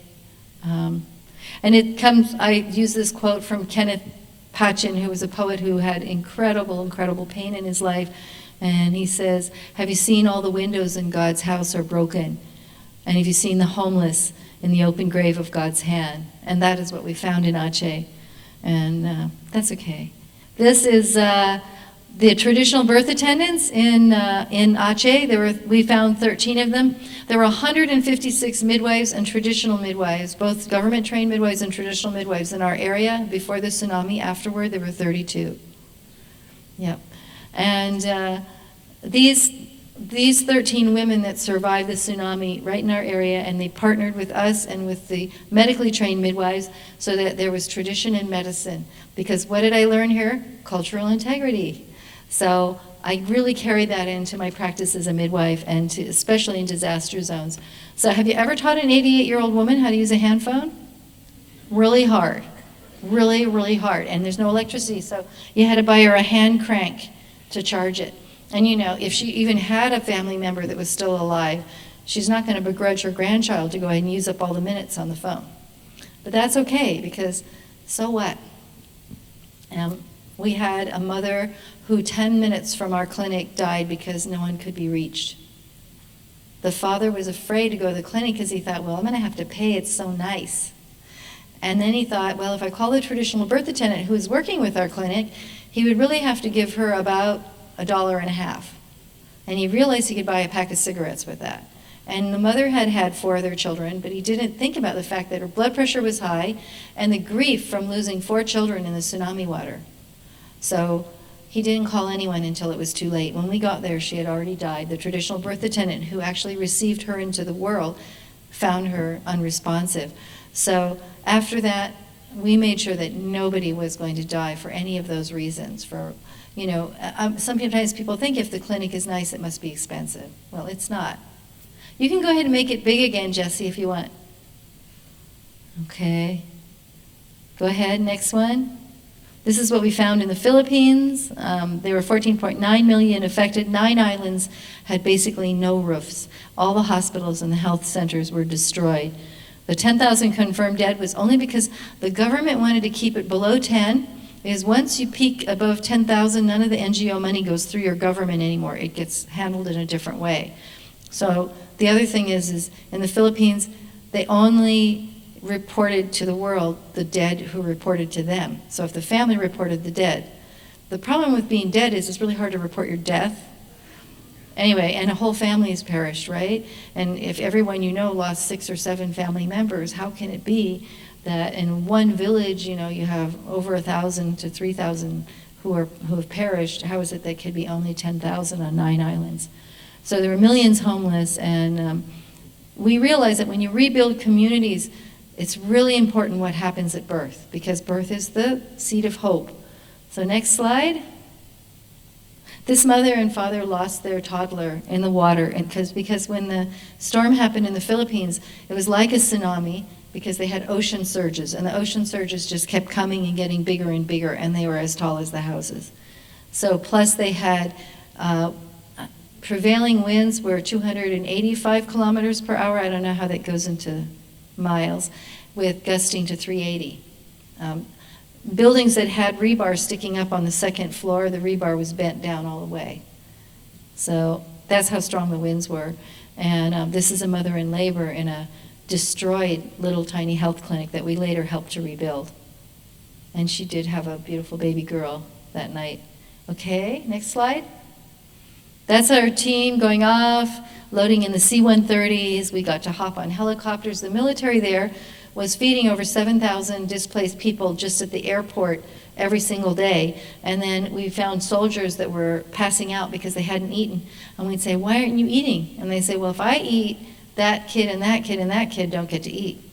And it comes, I use this quote from Kenneth Patchen, who was a poet who had incredible, incredible pain in his life. And he says, have you seen all the windows in God's house are broken? And have you seen the homeless in the open grave of God's hand? And that is what we found in Aceh. And that's okay. This is the traditional birth attendants in Aceh. We found 13 of them. There were 156 midwives and traditional midwives, both government-trained midwives and traditional midwives in our area. Before the tsunami, afterward, there were 32. Yep. And these these 13 women that survived the tsunami right in our area, and they partnered with us and with the medically trained midwives so that there was tradition in medicine. Because what did I learn here? Cultural integrity. So I really carried that into my practice as a midwife, and especially in disaster zones. So have you ever taught an 88-year-old woman how to use a hand phone? Really hard. Really, really hard. And there's no electricity, so you had to buy her a hand crank to charge it. And you know, if she even had a family member that was still alive, she's not going to begrudge her grandchild to go ahead and use up all the minutes on the phone. But that's okay, because so what? We had a mother who 10 minutes from our clinic died because no one could be reached. The father was afraid to go to the clinic because he thought, well, I'm going to have to pay, it's so nice. And then he thought, well, if I call the traditional birth attendant who is working with our clinic, he would really have to give her about $1.50. And he realized he could buy a pack of cigarettes with that. And the mother had had 4 other children, but he didn't think about the fact that her blood pressure was high and the grief from losing 4 children in the tsunami water. So he didn't call anyone until it was too late. When we got there, she had already died. The traditional birth attendant who actually received her into the world found her unresponsive. So after that, we made sure that nobody was going to die for any of those reasons. For, you know, sometimes people think if the clinic is nice, it must be expensive. Well, it's not. You can go ahead and make it big again, Jesse, if you want. Okay. Go ahead, next one. This is what we found in the Philippines. There were 14.9 million affected. 9 islands had basically no roofs. All the hospitals and the health centers were destroyed. The 10,000 confirmed dead was only because the government wanted to keep it below 10, because once you peak above 10,000, none of the NGO money goes through your government anymore. It gets handled in a different way. So the other thing is in the Philippines, they only reported to the world the dead who reported to them. So if the family reported the dead, the problem with being dead is it's really hard to report your death. Anyway, and a whole family has perished, right? And if everyone you know lost 6 or 7 family members, how can it be that in one village, you know, you have over 1,000 to 3,000 who have perished? How is it that could be only 10,000 on 9 islands? So there were millions homeless, and we realized that when you rebuild communities, it's really important what happens at birth, because birth is the seed of hope. So next slide. This mother and father lost their toddler in the water, and because when the storm happened in the Philippines, it was like a tsunami because they had ocean surges, and the ocean surges just kept coming and getting bigger and bigger, and they were as tall as the houses. So plus they had prevailing winds were 285 kilometers per hour. I don't know how that goes into miles, with gusting to 380. Buildings that had rebar sticking up on the 2nd floor, the rebar was bent down all the way. So that's how strong the winds were. And this is a mother in labor in a destroyed little tiny health clinic that we later helped to rebuild. And she did have a beautiful baby girl that night. Okay, next slide. That's our team going off, loading in the C-130s. We got to hop on helicopters. The military there was feeding over 7,000 displaced people just at the airport every single day. And then we found soldiers that were passing out because they hadn't eaten. And we'd say, why aren't you eating? And they'd say, well, if I eat, that kid and that kid and that kid don't get to eat.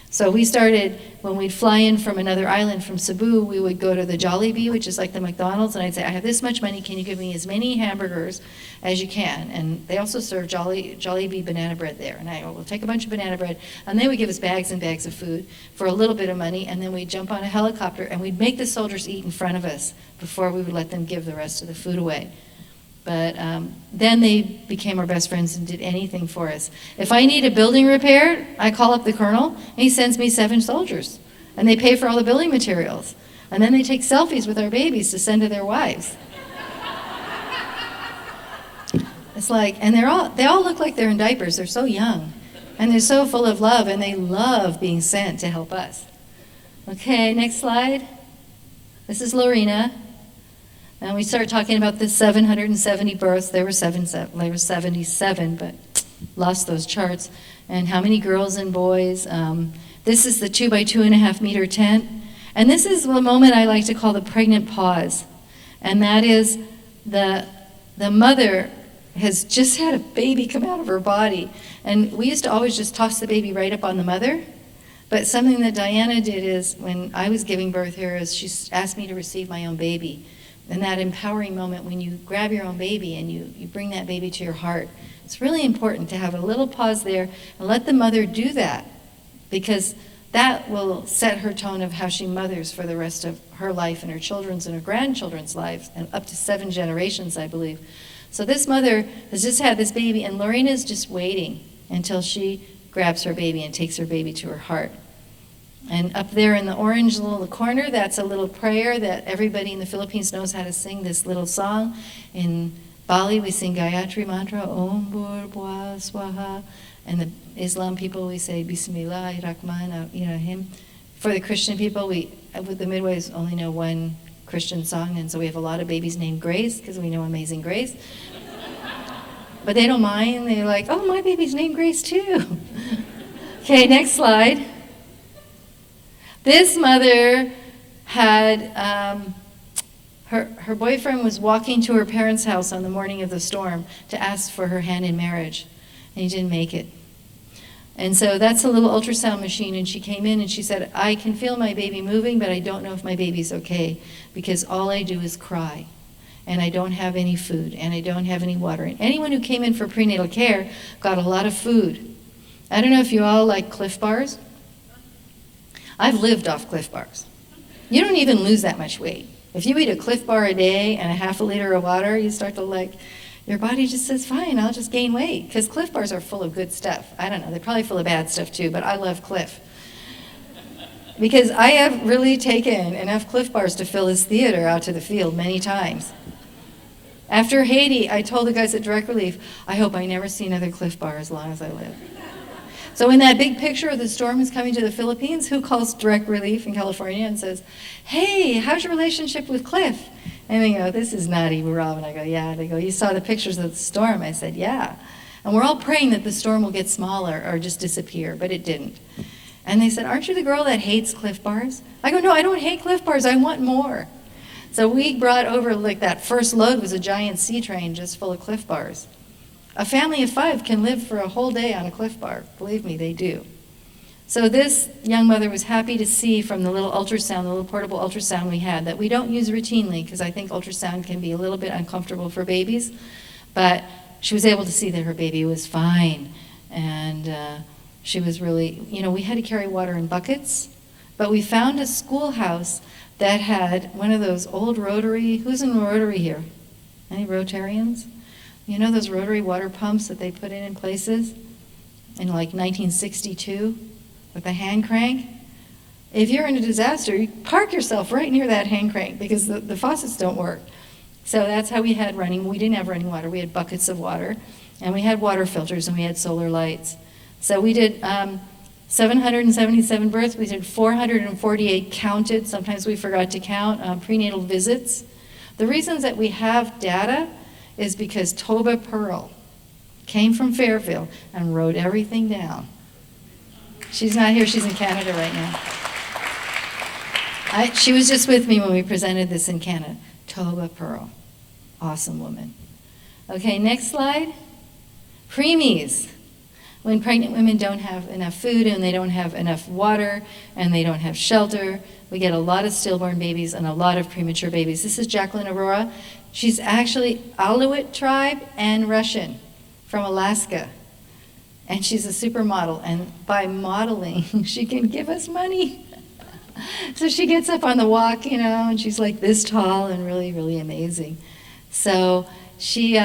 So we started, when we'd fly in from another island, from Cebu, we would go to the Jollibee, which is like the McDonald's, and I'd say, I have this much money, can you give me as many hamburgers as you can? And they also serve Jollibee banana bread there. And I go, we'll take a bunch of banana bread, and they would give us bags and bags of food for a little bit of money, and then we'd jump on a helicopter, and we'd make the soldiers eat in front of us before we would let them give the rest of the food away. But then they became our best friends and did anything for us. If I need a building repaired, I call up the colonel, and he sends me 7 soldiers. And they pay for all the building materials. And then they take selfies with our babies to send to their wives. It's like, and they all look like they're in diapers. They're so young. And they're so full of love, and they love being sent to help us. Okay, next slide. This is Lorena. And we started talking about the 770 births. There were 77, but lost those charts. And how many girls and boys. This is the 2 by 2.5 meter tent. And this is the moment I like to call the pregnant pause. And that is the mother has just had a baby come out of her body. And we used to always just toss the baby right up on the mother. But something that Diana did is, when I was giving birth here, is she asked me to receive my own baby. And that empowering moment when you grab your own baby and you bring that baby to your heart, it's really important to have a little pause there and let the mother do that, because that will set her tone of how she mothers for the rest of her life and her children's and her grandchildren's lives, and up to 7 generations, I believe. So this mother has just had this baby, and Lorena's just waiting until she grabs her baby and takes her baby to her heart. And up there in the orange little corner, that's a little prayer that everybody in the Philippines knows how to sing, this little song. In Bali, we sing Gayatri Mantra, Om Bhurvah Swaha. And the Islam people, we say Bismillahirrahmanirrahim. For the Christian people, with the midwives, only know one Christian song, and so we have a lot of babies named Grace, because we know Amazing Grace. But they don't mind. They're like, oh, my baby's named Grace too. Okay, next slide. This mother had, her boyfriend was walking to her parents' house on the morning of the storm to ask for her hand in marriage, and he didn't make it. And so that's a little ultrasound machine, and she came in and she said, I can feel my baby moving, but I don't know if my baby's okay, because all I do is cry, and I don't have any food, and I don't have any water. And anyone who came in for prenatal care got a lot of food. I don't know if you all like Cliff Bars. I've lived off Cliff Bars. You don't even lose that much weight. If you eat a Cliff Bar a day and a half a liter of water, you start to your body just says, fine, I'll just gain weight, because Cliff Bars are full of good stuff. I don't know, they're probably full of bad stuff too, but I love Cliff. Because I have really taken enough Cliff Bars to fill his theater out to the field many times. After Haiti, I told the guys at Direct Relief, I hope I never see another Cliff Bar as long as I live. So when that big picture of the storm is coming to the Philippines, who calls Direct Relief in California and says, hey, how's your relationship with Cliff? And they go, this is not Ibu Robin. I go, yeah. They go, you saw the pictures of the storm? I said, yeah. And we're all praying that the storm will get smaller or just disappear, but it didn't. And they said, aren't you the girl that hates Cliff Bars? I go, no, I don't hate Cliff Bars. I want more. So we brought over, that first load was a giant sea train just full of Cliff Bars. A family of 5 can live for a whole day on a Cliff Bar. Believe me, they do. So this young mother was happy to see from the little ultrasound, the little portable ultrasound we had, that we don't use routinely, because I think ultrasound can be a little bit uncomfortable for babies, but she was able to see that her baby was fine. And she was really, we had to carry water in buckets, but we found a schoolhouse that had one of those old rotary, who's in Rotary here? Any Rotarians? You know those rotary water pumps that they put in places in 1962 with a hand crank? If you're in a disaster, you park yourself right near that hand crank, because the faucets don't work. So that's how we had running. We didn't have running water. We had buckets of water, and we had water filters, and we had solar lights. So we did 777 births. We did 448 counted. Sometimes we forgot to count prenatal visits. The reasons that we have data is because Toba Pearl came from Fairfield and wrote everything down. She's not here, she's in Canada right now. She was just with me when we presented this in Canada. Toba Pearl, awesome woman. Okay, next slide. Preemies. When pregnant women don't have enough food and they don't have enough water and they don't have shelter, we get a lot of stillborn babies and a lot of premature babies. This is Jacqueline Aurora. She's actually Aleut tribe and Russian from Alaska. And she's a supermodel. And by modeling, she can give us money. So she gets up on the walk, and she's like this tall and really, really amazing. So she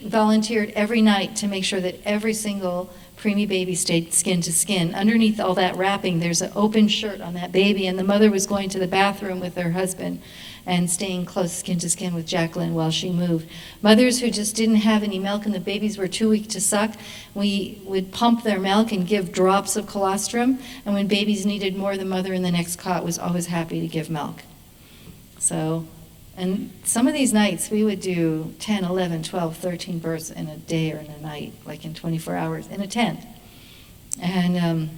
volunteered every night to make sure that every single preemie baby stayed skin to skin. Underneath all that wrapping, there's an open shirt on that baby, and the mother was going to the bathroom with her husband and staying close skin to skin with Jacqueline while she moved. Mothers who just didn't have any milk and the babies were too weak to suck, we would pump their milk and give drops of colostrum, and when babies needed more, the mother in the next cot was always happy to give milk. So, and some of these nights we would do 10, 11, 12, 13 births in a day or in a night, like in 24 hours, in a tent. And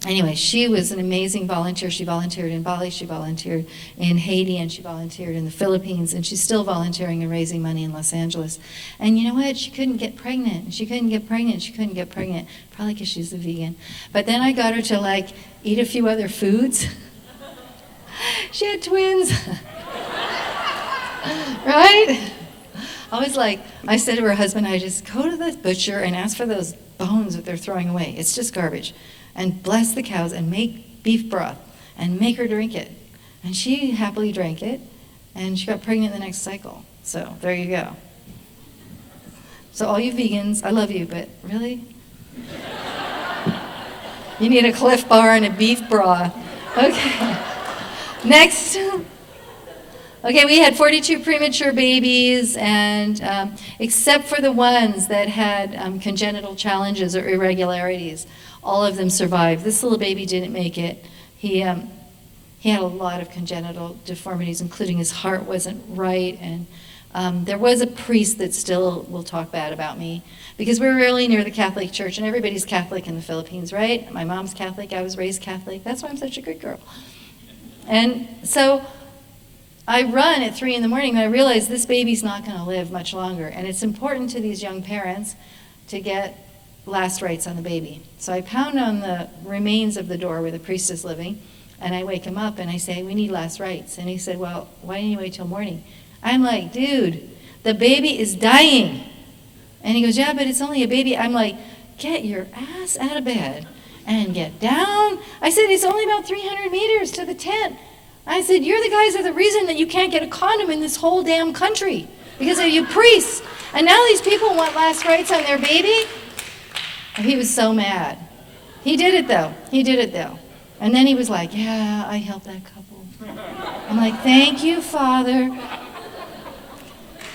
Anyway, she was an amazing volunteer. She volunteered in Bali, she volunteered in Haiti, and she volunteered in the Philippines, and she's still volunteering and raising money in Los Angeles. And you know what? She couldn't get pregnant. She couldn't get pregnant. She couldn't get pregnant, probably because she's a vegan. But then I got her to like eat a few other foods. She had twins. Right? I said to her husband, I just go to the butcher and ask for those bones that they're throwing away. It's just garbage. And bless the cows and make beef broth and make her drink it. And she happily drank it, and she got pregnant the next cycle. So there you go. So all you vegans, I love you, but really? You need a Cliff Bar and a beef broth. Okay. Next. Okay, we had 42 premature babies, and except for the ones that had congenital challenges or irregularities, all of them survived. This little baby didn't make it. He had a lot of congenital deformities, including his heart wasn't right, and there was a priest that still will talk bad about me, because we're really near the Catholic Church, and everybody's Catholic in the Philippines, right? My mom's Catholic, I was raised Catholic. That's why I'm such a good girl. And so I run at 3 in the morning, and I realize this baby's not going to live much longer, and it's important to these young parents to get last rites on the baby. So I pound on the remains of the door where the priest is living, and I wake him up and I say, we need last rites. And he said, well, why didn't you wait till morning? I'm like, dude, the baby is dying. And he goes, yeah, but it's only a baby. I'm like, get your ass out of bed and get down. I said, it's only about 300 meters to the tent. I said, you're the guys that are the reason that you can't get a condom in this whole damn country, because of you priests. And now these people want last rites on their baby? He was so mad. He did it though. He did it though. And then he was like, yeah, I helped that couple. I'm like, thank you, Father.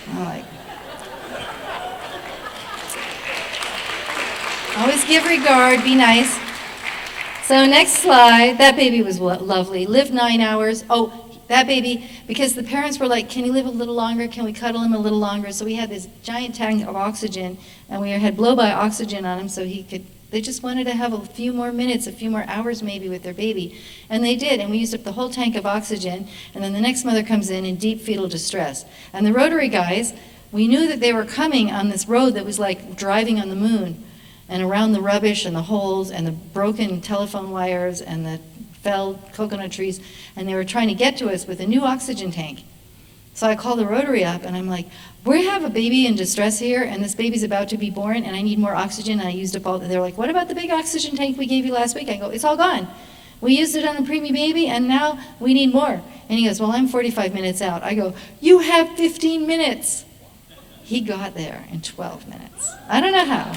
I'm like, always give regard, be nice. So next slide, that baby was lovely, lived 9 hours. Oh, that baby, because the parents were like, can he live a little longer? Can we cuddle him a little longer? So we had this giant tank of oxygen, and we had blow-by oxygen on him so they just wanted to have a few more minutes, a few more hours maybe with their baby. And they did, and we used up the whole tank of oxygen, and then the next mother comes in deep fetal distress. And the Rotary guys, we knew that they were coming on this road that was like driving on the moon, and around the rubbish and the holes and the broken telephone wires and the felled coconut trees, and they were trying to get to us with a new oxygen tank. So I called the Rotary up, and I'm like, we have a baby in distress here, and this baby's about to be born, and I need more oxygen, and I used up all. They're like, what about the big oxygen tank we gave you last week? I go, it's all gone. We used it on the preemie baby, and now we need more. And he goes, well, I'm 45 minutes out. I go, you have 15 minutes. He got there in 12 minutes. I don't know how.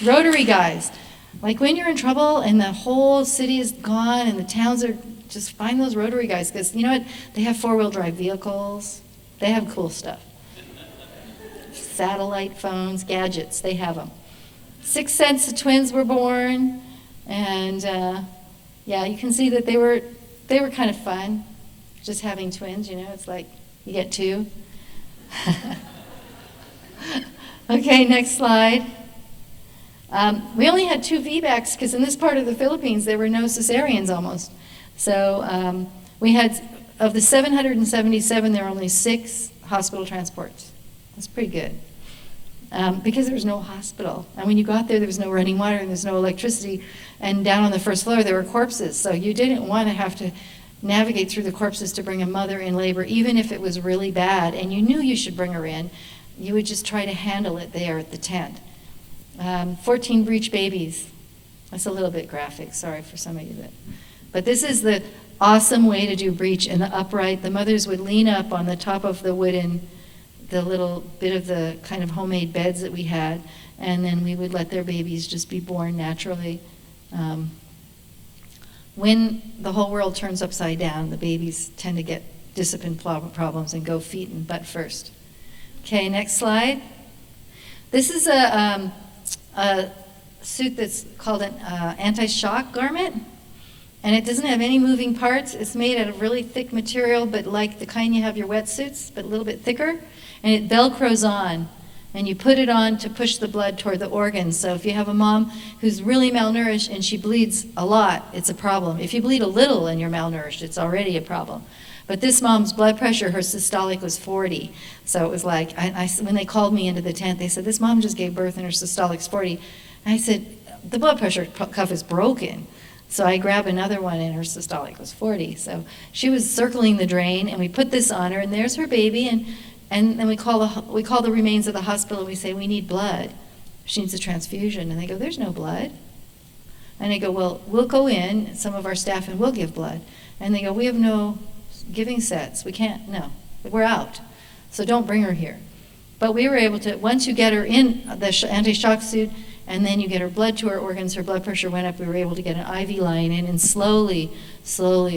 Rotary guys, like when you're in trouble and the whole city is gone and the towns are, just find those Rotary guys, because you know what? They have 4-wheel drive vehicles. They have cool stuff. Satellite phones, gadgets, they have them. 6 sets of twins were born, and yeah, you can see that they were kind of fun, just having twins, you know, it's like you get 2. Okay, next slide. We only had 2 VBACs because in this part of the Philippines there were no cesareans almost. So we had, of the 777, there were only 6 hospital transports. That's pretty good. Because there was no hospital. And when you got there, there was no running water and there's no electricity. And down on the first floor there were corpses. So you didn't want to have to navigate through the corpses to bring a mother in labor, even if it was really bad and you knew you should bring her in. You would just try to handle it there at the tent. 14 breech babies. That's a little bit graphic, sorry for some of you. But this is the awesome way to do breech in the upright. The mothers would lean up on the top of the wooden, the little bit of the kind of homemade beds that we had, and then we would let their babies just be born naturally. When the whole world turns upside down, the babies tend to get discipline problems and go feet and butt first. Okay, next slide. This is a suit that's called an anti-shock garment, and it doesn't have any moving parts. It's made out of really thick material, but like the kind you have your wetsuits, but a little bit thicker, and it velcros on. and you put it on to push the blood toward the organs. So if you have a mom who's really malnourished and she bleeds a lot, it's a problem. If you bleed a little and you're malnourished, it's already a problem. But this mom's blood pressure, her systolic was 40. So it was like, when they called me into the tent, they said, this mom just gave birth and her systolic's 40. And I said, the blood pressure cuff is broken. So I grabbed another one and her systolic was 40. So she was circling the drain, and we put this on her, and there's her baby, and then we call the remains of the hospital, and we say, we need blood. She needs a transfusion. And they go, there's no blood. And I go, well, we'll go in, some of our staff, and we'll give blood. And they go, we have no giving sets. We can't, no, we're out. So don't bring her here. But we were able to, once you get her in the anti-shock suit, and then you get her blood to her organs, her blood pressure went up, we were able to get an IV line in, and slowly,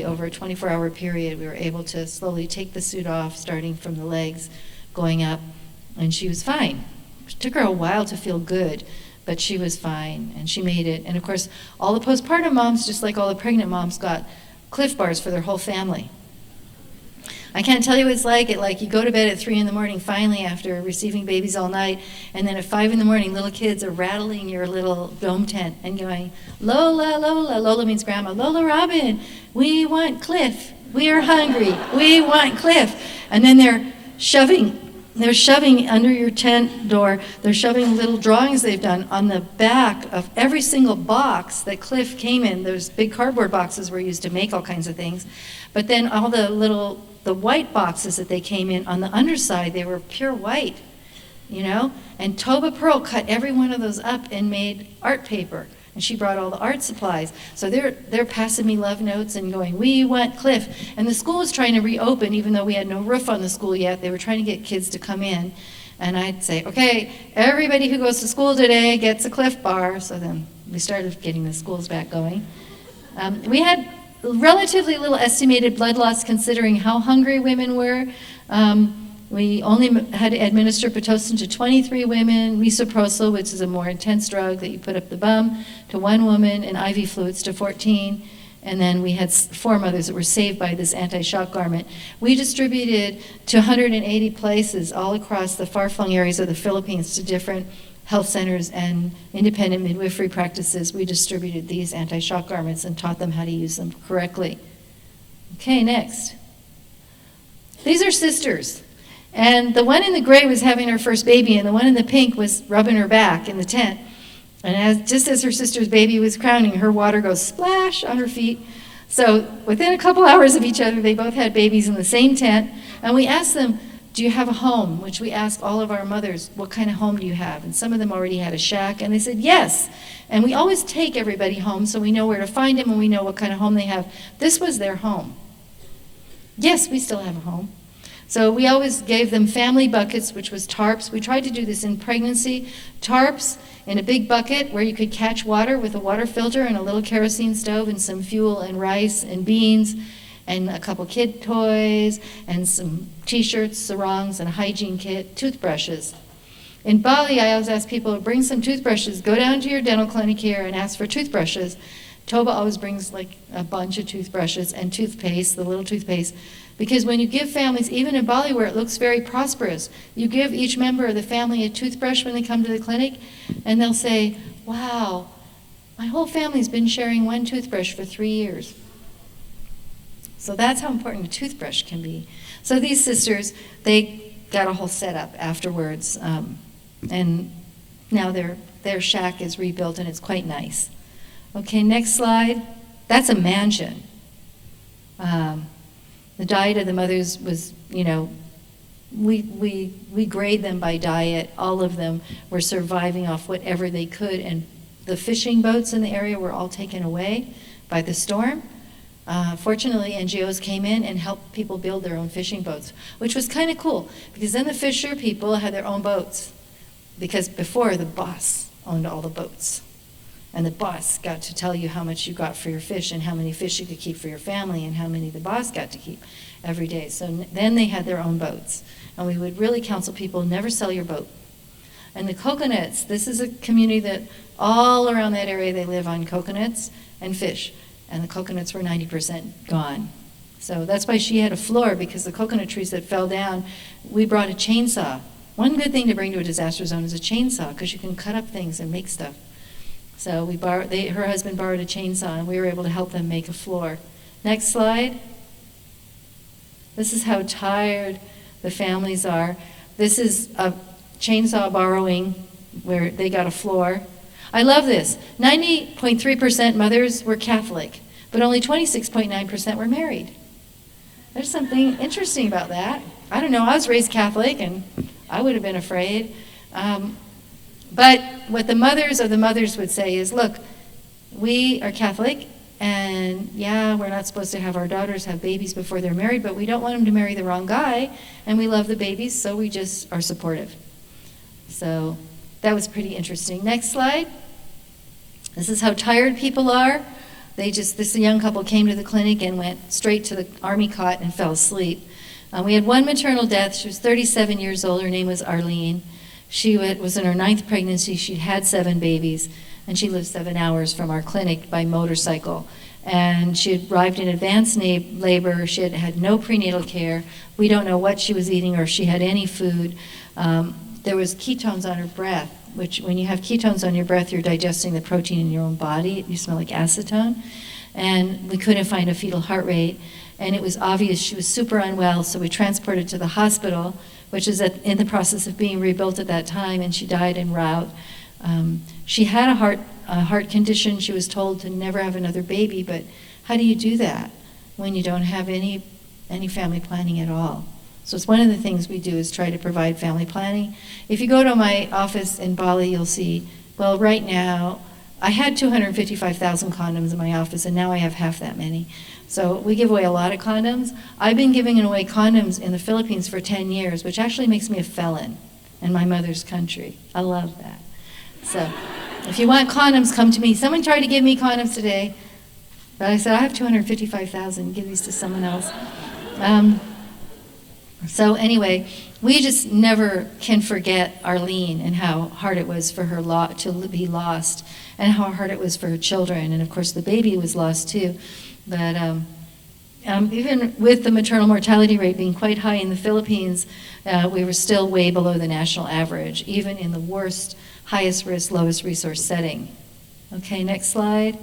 over a 24-hour period, we were able to slowly take the suit off, starting from the legs, going up, and she was fine. It took her a while to feel good, but she was fine, and she made it. And of course, all the postpartum moms, just like all the pregnant moms, got Cliff Bars for their whole family. I can't tell you what it's like you go to bed at 3 in the morning finally after receiving babies all night, and then at 5 in the morning little kids are rattling your little dome tent and going, Lola, Lola, Lola means grandma, Lola Robin, we want Cliff, we are hungry, we want Cliff. And then they're shoving under your tent door, they're shoving little drawings they've done on the back of every single box that Cliff came in. Those big cardboard boxes were used to make all kinds of things. But then all the white boxes that they came in, on the underside, they were pure white, you know? And Toba Pearl cut every one of those up and made art paper. And she brought all the art supplies. So they're passing me love notes and going, we want Cliff. And the school was trying to reopen, even though we had no roof on the school yet. They were trying to get kids to come in. And I'd say, okay, everybody who goes to school today gets a Cliff Bar. So then we started getting the schools back going. We had relatively little estimated blood loss considering how hungry women were. We only had to administer Pitocin to 23 women, misoprostol, which is a more intense drug that you put up the bum, to 1 woman, and IV fluids to 14. And then we had 4 mothers that were saved by this anti-shock garment. We distributed to 180 places all across the far-flung areas of the Philippines to different health centers and independent midwifery practices. We distributed these anti-shock garments and taught them how to use them correctly. Okay, next. These are sisters. And the one in the gray was having her first baby, and the one in the pink was rubbing her back in the tent. And just as her sister's baby was crowning, her water goes splash on her feet. So within a couple hours of each other, they both had babies in the same tent. And we asked them, do you have a home? Which we asked all of our mothers, what kind of home do you have? And some of them already had a shack, and they said yes. And we always take everybody home so we know where to find them and we know what kind of home they have. This was their home. Yes, we still have a home. So we always gave them family buckets, which was tarps. We tried to do this in pregnancy. Tarps in a big bucket where you could catch water with a water filter and a little kerosene stove and some fuel and rice and beans and a couple kid toys and some t-shirts, sarongs, and a hygiene kit, toothbrushes. In Bali, I always ask people to bring some toothbrushes. Go down to your dental clinic here and ask for toothbrushes. Toba always brings like a bunch of toothbrushes and toothpaste, the little toothpaste. Because when you give families, even in Bali where it looks very prosperous, you give each member of the family a toothbrush when they come to the clinic, and they'll say, wow, my whole family's been sharing one toothbrush for 3 years. So that's how important a toothbrush can be. So these sisters, they got a whole setup afterwards, and now their shack is rebuilt and it's quite nice. Okay, next slide. That's a mansion. The diet of the mothers was, you know, we grade them by diet. All of them were surviving off whatever they could, and the fishing boats in the area were all taken away by the storm. Fortunately, NGOs came in and helped people build their own fishing boats, which was kind of cool, because then the fisher people had their own boats, because before the boss owned all the boats. And the boss got to tell you how much you got for your fish and how many fish you could keep for your family and how many the boss got to keep every day. So then they had their own boats. And we would really counsel people, never sell your boat. And the coconuts, this is a community that all around that area they live on coconuts and fish. And the coconuts were 90% gone. So that's why she had a floor, because the coconut trees that fell down, we brought a chainsaw One good thing to bring to a disaster zone is a chainsaw, because you can cut up things and make stuff. So her husband borrowed a chainsaw, and we were able to help them make a floor. Next slide. This is how tired the families are. This is a chainsaw borrowing where they got a floor. I love this. 90.3% mothers were Catholic, but only 26.9% were married. There's something interesting about that. I don't know, I was raised Catholic and I would have been afraid. But what the mothers of the mothers would say is, look, we are Catholic, and yeah, we're not supposed to have our daughters have babies before they're married, but we don't want them to marry the wrong guy, and we love the babies, so we just are supportive. So that was pretty interesting. Next slide. This is how tired people are. This young couple came to the clinic and went straight to the army cot and fell asleep. We had one maternal death. She was 37 years old. Her name was Arlene. She was in her 9th pregnancy. She'd had 7 babies, and she lived 7 hours from our clinic by motorcycle. And she had arrived in advanced labor. She had had no prenatal care. We don't know what she was eating or if she had any food. There was ketones on her breath, which when you have ketones on your breath, you're digesting the protein in your own body. You smell like acetone. And we couldn't find a fetal heart rate. And it was obvious she was super unwell, so we transported to the hospital, which is in the process of being rebuilt at that time, and she died en route. She had a heart condition. She was told to never have another baby, but how do you do that when you don't have any family planning at all? So it's one of the things we do is try to provide family planning. If you go to my office in Bali, you'll see, well, right now, I had 255,000 condoms in my office, and now I have half that many. So we give away a lot of condoms. I've been giving away condoms in the Philippines for 10 years, which actually makes me a felon in my mother's country. I love that. So if you want condoms, come to me. Someone tried to give me condoms today, but I said, I have 255,000. Give these to someone else. So anyway, we just never can forget Arlene and how hard it was for her to be lost, and how hard it was for her children. And of course, the baby was lost too. But even with the maternal mortality rate being quite high in the Philippines, we were still way below the national average, even in the worst, highest risk, lowest resource setting. Okay, next slide.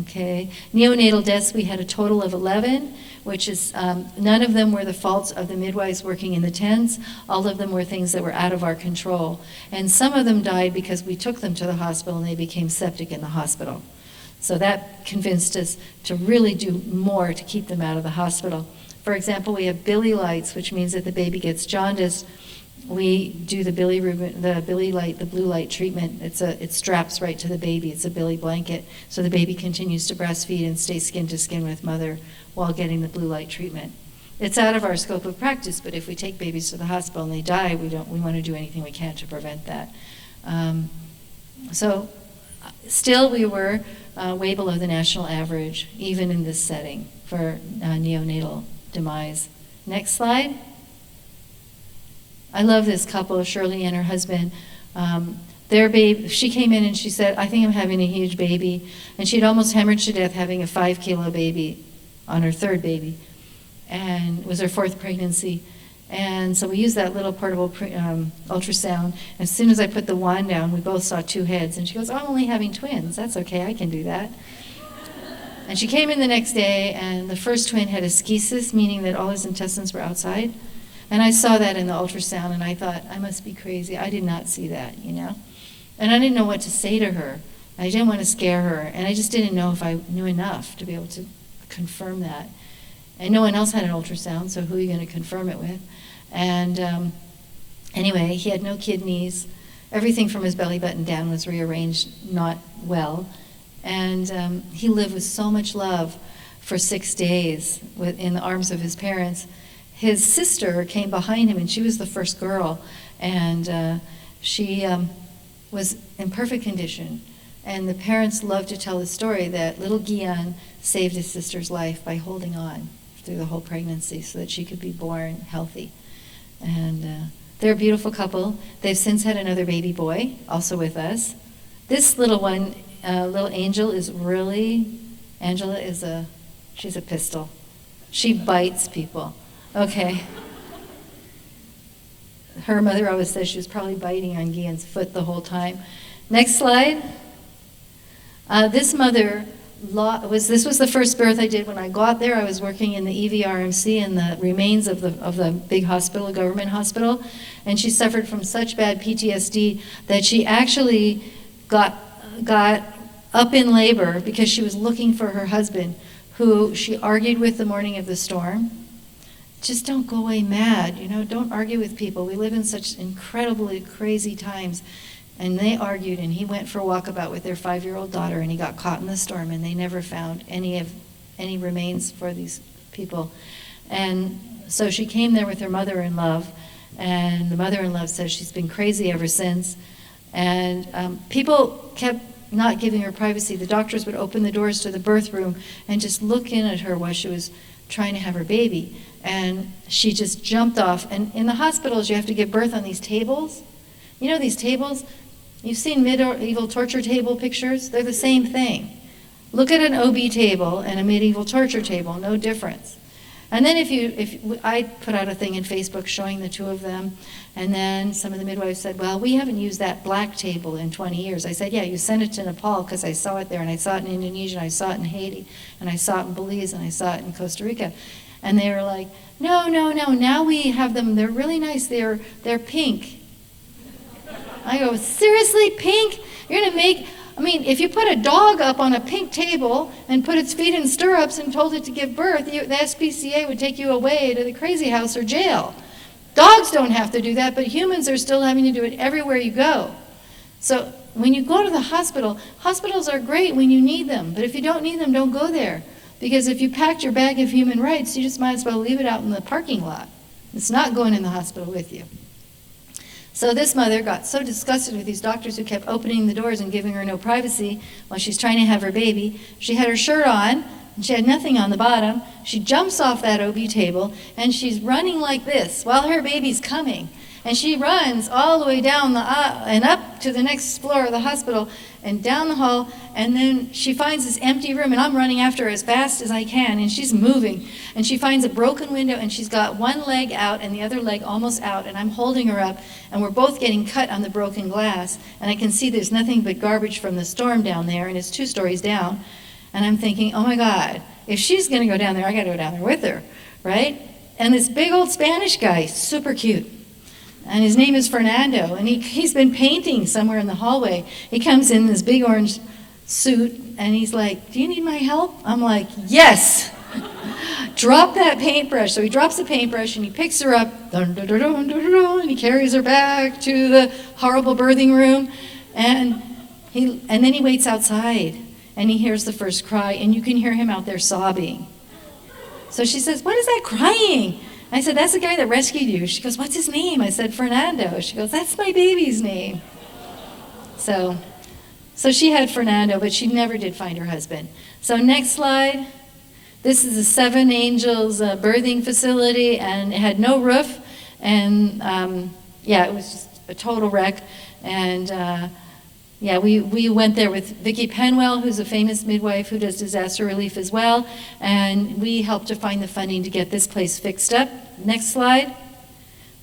Okay, neonatal deaths, we had a total of 11, which is, none of them were the faults of the midwives working in the tents. All of them were things that were out of our control. And some of them died because we took them to the hospital and they became septic in the hospital. So that convinced us to really do more to keep them out of the hospital. For example, we have billy lights, which means that the baby gets jaundice. We do the blue light treatment. It straps right to the baby. It's a billy blanket. So the baby continues to breastfeed and stay skin to skin with mother while getting the blue light treatment. It's out of our scope of practice, but if we take babies to the hospital and they die, we want to do anything we can to prevent that. So still we were way below the national average, even in this setting for neonatal demise. Next slide. I love this couple, Shirley and her husband. Their baby, she came in and she said, I think I'm having a huge baby. And she'd almost hemorrhaged to death having a 5-kilo baby on her 3rd baby. And it was her 4th pregnancy. And so we used that little portable ultrasound. As soon as I put the wand down, we both saw 2 heads. And she goes, I'm only having twins. That's okay, I can do that. And she came in the next day, and the first twin had ascesis, meaning that all his intestines were outside. And I saw that in the ultrasound, and I thought, I must be crazy. I did not see that, you know? And I didn't know what to say to her. I didn't want to scare her, and I just didn't know if I knew enough to be able to confirm that. And no one else had an ultrasound, so who are you going to confirm it with? And anyway, he had no kidneys. Everything from his belly button down was rearranged not well. And he lived with so much love for 6 days in the arms of his parents. His sister came behind him, and she was the first girl, and she was in perfect condition. And the parents loved to tell the story that little Gian saved his sister's life by holding on through the whole pregnancy so that she could be born healthy. And they're a beautiful couple. They've since had another baby boy, also with us. This little one, little Angel, Angela she's a pistol. She bites people. Okay. her mother always says she was probably biting on Guillen's foot the whole time. Next slide. This mother this was the first birth I did when I got there. I was working in the EVRMC in the remains of the big hospital, government hospital, and she suffered from such bad PTSD that she actually got up in labor because she was looking for her husband, who she argued with the morning of the storm. Just don't go away mad, don't argue with people. We live in such incredibly crazy times. And they argued, and he went for a walkabout with their 5-year-old daughter, and he got caught in the storm, and they never found any remains for these people. And so she came there with her mother-in-law, and the mother-in-law says she's been crazy ever since. And people kept not giving her privacy. The doctors would open the doors to the birth room and just look in at her while she was trying to have her baby. And she just jumped off. And in the hospitals, you have to give birth on these tables. These tables? You've seen medieval torture table pictures? They're the same thing. Look at an OB table and a medieval torture table, no difference. And then if I put out a thing in Facebook showing the two of them, and then some of the midwives said, well, we haven't used that black table in 20 years. I said, yeah, you sent it to Nepal because I saw it there, and I saw it in Indonesia, and I saw it in Haiti, and I saw it in Belize, and I saw it in Costa Rica. And they were like, no, now we have them, they're really nice, they're pink. I go, seriously, pink? You're going to make, if you put a dog up on a pink table and put its feet in stirrups and told it to give birth, the SPCA would take you away to the crazy house or jail. Dogs don't have to do that, but humans are still having to do it everywhere you go. So when you go to the hospital, hospitals are great when you need them, but if you don't need them, don't go there. Because if you packed your bag of human rights, you just might as well leave it out in the parking lot. It's not going in the hospital with you. So this mother got so disgusted with these doctors who kept opening the doors and giving her no privacy while she's trying to have her baby. She had her shirt on, and she had nothing on the bottom. She jumps off that OB table, and she's running like this while her baby's coming. And she runs all the way down the aisle and up to the next floor of the hospital and down the hall, and then she finds this empty room, and I'm running after her as fast as I can, and she's moving. And she finds a broken window, and she's got one leg out and the other leg almost out, and I'm holding her up, and we're both getting cut on the broken glass, and I can see there's nothing but garbage from the storm down there, and it's 2 stories down. And I'm thinking, oh my God, if she's going to go down there, I got to go down there with her, right? And this big old Spanish guy, super cute. And his name is Fernando, and he's been painting somewhere in the hallway. He comes in this big orange suit, and he's like, do you need my help? I'm like, yes! Drop that paintbrush. So he drops the paintbrush, and he picks her up, dun, dun, dun, dun, dun, dun, and he carries her back to the horrible birthing room, and then he waits outside, and he hears the first cry, and you can hear him out there sobbing. So she says, what is that crying? I said, that's the guy that rescued you. She goes, what's his name? I said, Fernando. She goes, that's my baby's name. So she had Fernando, but she never did find her husband. So next slide. This is the Seven Angels birthing facility, and it had no roof. And it was just a total wreck. And we went there with Vicki Penwell, who's a famous midwife who does disaster relief as well, and we helped to find the funding to get this place fixed up. Next slide.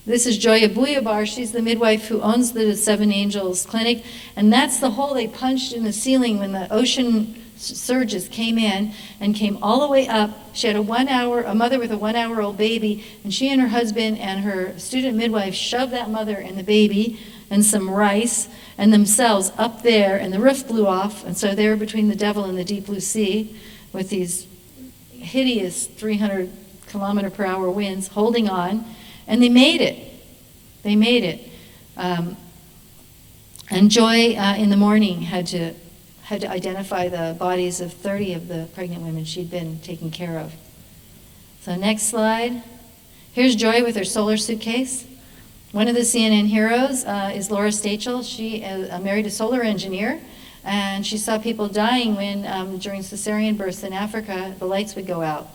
This is Joya Buyabar. She's the midwife who owns the Seven Angels Clinic, and that's the hole they punched in the ceiling when the ocean surges came in and came all the way up. She had a mother with a 1-hour-old baby, and she and her husband and her student midwife shoved that mother and the baby and some rice and themselves up there, and the roof blew off, and so they were between the devil and the deep blue sea with these hideous 300-kilometer-per-hour winds holding on, and they made it. And Joy in the morning had to identify the bodies of 30 of the pregnant women she'd been taking care of. So next slide. Here's Joy with her solar suitcase. One of the CNN heroes is Laura Stachel. She married a solar engineer, and she saw people dying when, during cesarean births in Africa, the lights would go out.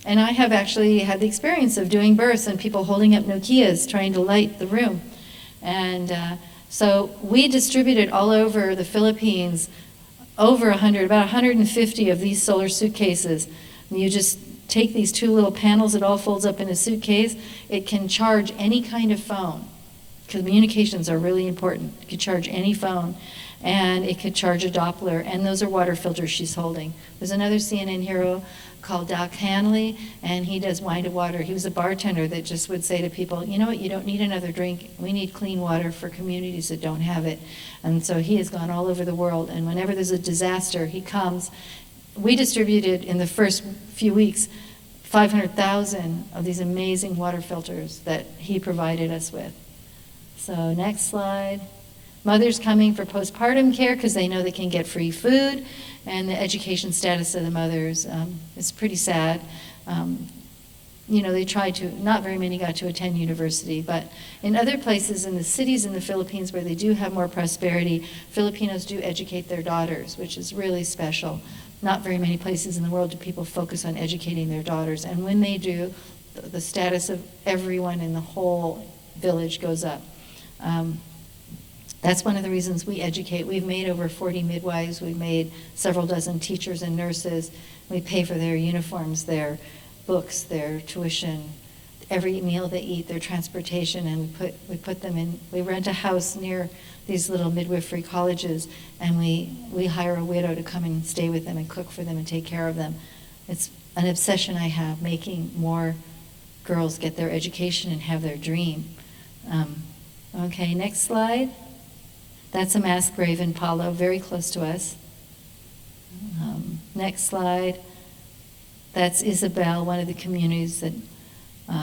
And I have actually had the experience of doing births and people holding up Nokias trying to light the room. And so we distributed all over the Philippines over 100, about 150 of these solar suitcases. And you just take these 2 little panels, it all folds up in a suitcase. It can charge any kind of phone. Communications are really important. It could charge any phone, and it could charge a Doppler, and those are water filters she's holding. There's another CNN hero called Doc Hanley, and he does wine to water. He was a bartender that just would say to people, you know what, you don't need another drink. We need clean water for communities that don't have it. And so he has gone all over the world, and whenever there's a disaster, he comes. We distributed in the first few weeks 500,000 of these amazing water filters that he provided us with. So next slide. Mothers coming for postpartum care because they know they can get free food, and the education status of the mothers is pretty sad. They tried to, not very many got to attend university, but in other places in the cities in the Philippines where they do have more prosperity, Filipinos do educate their daughters, which is really special. Not very many places in the world do people focus on educating their daughters, and when they do, the status of everyone in the whole village goes up. That's one of the reasons we educate. We've made over 40 midwives. We've made several dozen teachers and nurses. We pay for their uniforms, their books, their tuition, every meal they eat, their transportation, and we put them in. We rent a house near these little midwifery colleges, and we hire a widow to come and stay with them and cook for them and take care of them. It's an obsession I have, making more girls get their education and have their dream. Okay, next slide. That's a mass grave in Palo, very close to us. Next slide. That's Isabel, one of the communities that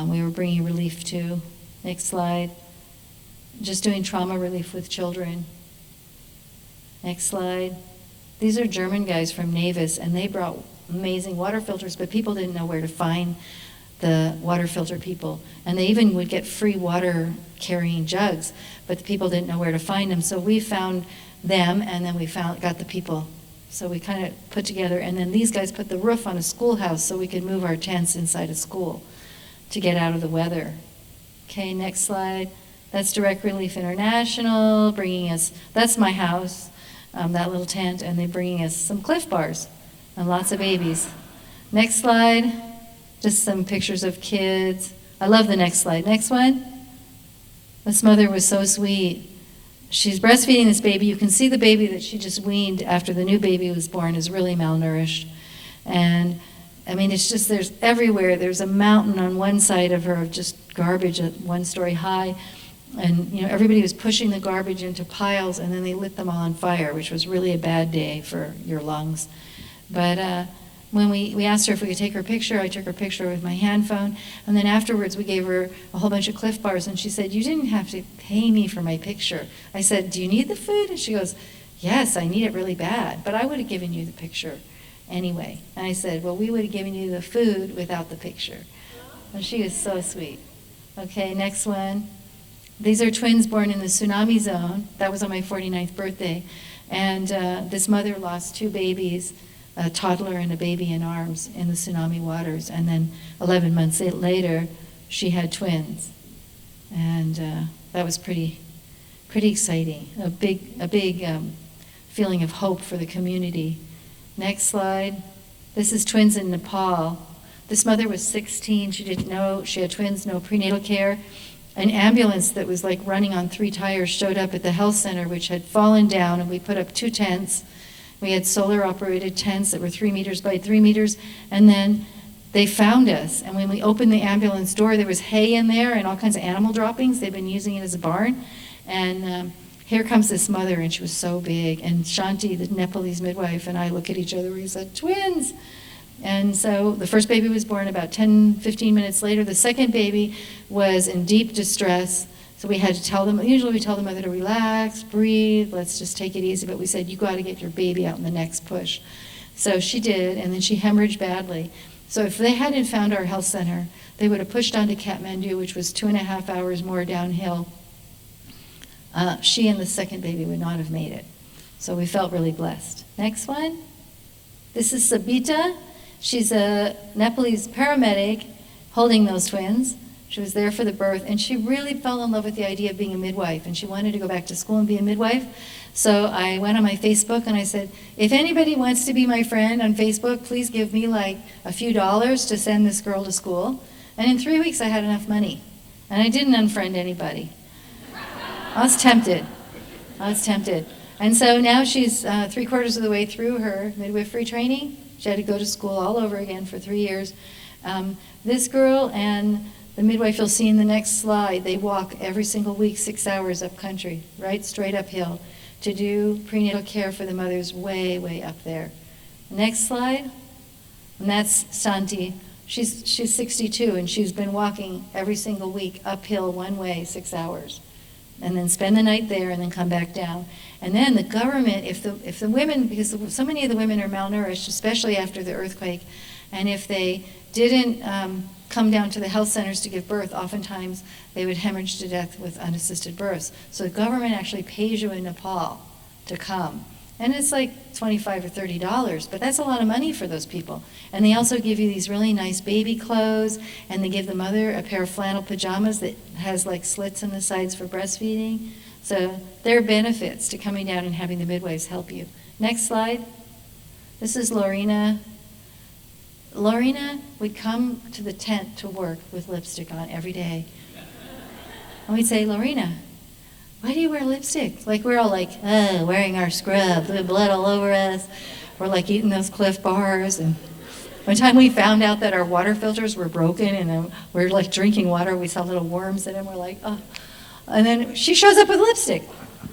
we were bringing relief to. Next slide. Just doing trauma relief with children. Next slide. These are German guys from Navis, and they brought amazing water filters, but people didn't know where to find the water filter people. And they even would get free water carrying jugs, but the people didn't know where to find them. So we found them, and then we got the people. So we kind of put together, and then these guys put the roof on a schoolhouse so we could move our tents inside a school to get out of the weather. Okay, next slide. That's Direct Relief International bringing us, that's my house, that little tent, and they're bringing us some Cliff Bars and lots of babies. Next slide. Just some pictures of kids. I love the next slide. Next one. This mother was so sweet. She's breastfeeding this baby. You can see the baby that she just weaned after the new baby was born is really malnourished. And I mean, it's just, there's everywhere. There's a mountain on one side of her of just garbage at 1 story high. And everybody was pushing the garbage into piles, and then they lit them all on fire, which was really a bad day for your lungs. But when we asked her if we could take her picture, I took her picture with my hand phone, and then afterwards we gave her a whole bunch of Cliff Bars, and she said, "You didn't have to pay me for my picture." I said, "Do you need the food?" And she goes, "Yes, I need it really bad, but I would have given you the picture anyway." And I said, "Well, we would have given you the food without the picture." And she was so sweet. Okay, next one. These are twins born in the tsunami zone. That was on my 49th birthday. And this mother lost 2 babies, a toddler and a baby in arms in the tsunami waters. And then 11 months later, she had twins. And that was pretty exciting. A big feeling of hope for the community. Next slide. This is twins in Nepal. This mother was 16. She didn't know she had twins, no prenatal care. An ambulance that was like running on 3 tires showed up at the health center, which had fallen down, and we put up 2 tents. We had solar-operated tents that were 3 meters by 3 meters, and then they found us. And when we opened the ambulance door, there was hay in there and all kinds of animal droppings. They'd been using it as a barn. And here comes this mother, and she was so big. And Shanti, the Nepalese midwife, and I look at each other, we said, "Twins!" And so the first baby was born about 10, 15 minutes later. The second baby was in deep distress. So we had to tell them, usually we tell the mother to relax, breathe, let's just take it easy. But we said, "You got to get your baby out in the next push." So she did, and then she hemorrhaged badly. So if they hadn't found our health center, they would have pushed on to Kathmandu, which was 2.5 hours more downhill. She and the second baby would not have made it. So we felt really blessed. Next one. This is Sabita. She's a Nepalese paramedic holding those twins. She was there for the birth, and she really fell in love with the idea of being a midwife, and she wanted to go back to school and be a midwife. So I went on my Facebook and I said, "If anybody wants to be my friend on Facebook, please give me like a few dollars to send this girl to school." And in 3 weeks I had enough money, and I didn't unfriend anybody. I was tempted. I was tempted. And so now she's 3/4 of the way through her midwifery training. She had to go to school all over again for 3 years. This girl and the midwife you'll see in the next slide, they walk every single week 6 hours up country, right straight uphill, to do prenatal care for the mothers way, way up there. Next slide, and that's Santi. She's 62, and she's been walking every single week uphill one way 6 hours, and then spend the night there and then come back down. And then the government, if the women, because so many of the women are malnourished, especially after the earthquake, and if they didn't come down to the health centers to give birth, oftentimes they would hemorrhage to death with unassisted births. So the government actually pays you in Nepal to come. And it's like $25 or $30, but that's a lot of money for those people. And they also give you these really nice baby clothes, and they give the mother a pair of flannel pajamas that has like slits in the sides for breastfeeding. So there are benefits to coming down and having the midwives help you. Next slide. This is Lorena. Lorena would come to the tent to work with lipstick on every day. And we'd say, Lorena, why do you wear lipstick? Like we're all like, oh, wearing our scrub, the blood all over us. We're like eating those Cliff bars. And one time we found out that our water filters were broken, and we're like drinking water. We saw little worms in them. We're like, oh. And then she shows up with lipstick.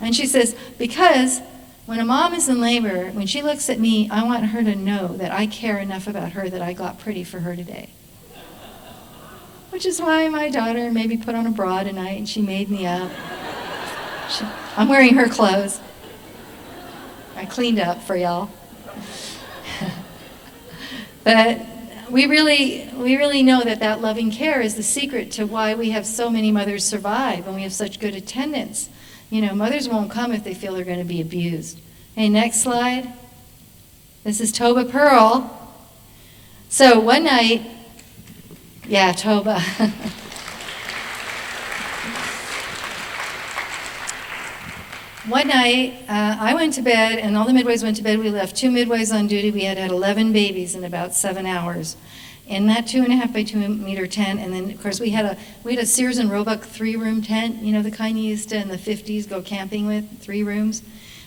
And she says, because when a mom is in labor, when she looks at me, I want her to know that I care enough about her that I got pretty for her today. Which is why my daughter maybe put on a bra tonight, and she made me up. I'm wearing her clothes. I cleaned up for y'all. But we really know that loving care is the secret to why we have so many mothers survive and we have such good attendance. You know, mothers won't come if they feel they're going to be abused. Okay, next slide. This is Toba Pearl. So one night, yeah, Toba. One night, I went to bed, and all the midwives went to bed. We left 2 midwives on duty. We had 11 babies in about 7 hours in that 2.5 by 2 meter tent. And then, of course, we had a Sears and Roebuck 3-room tent. You know, the kind you used to in the 50s go camping with, 3 rooms.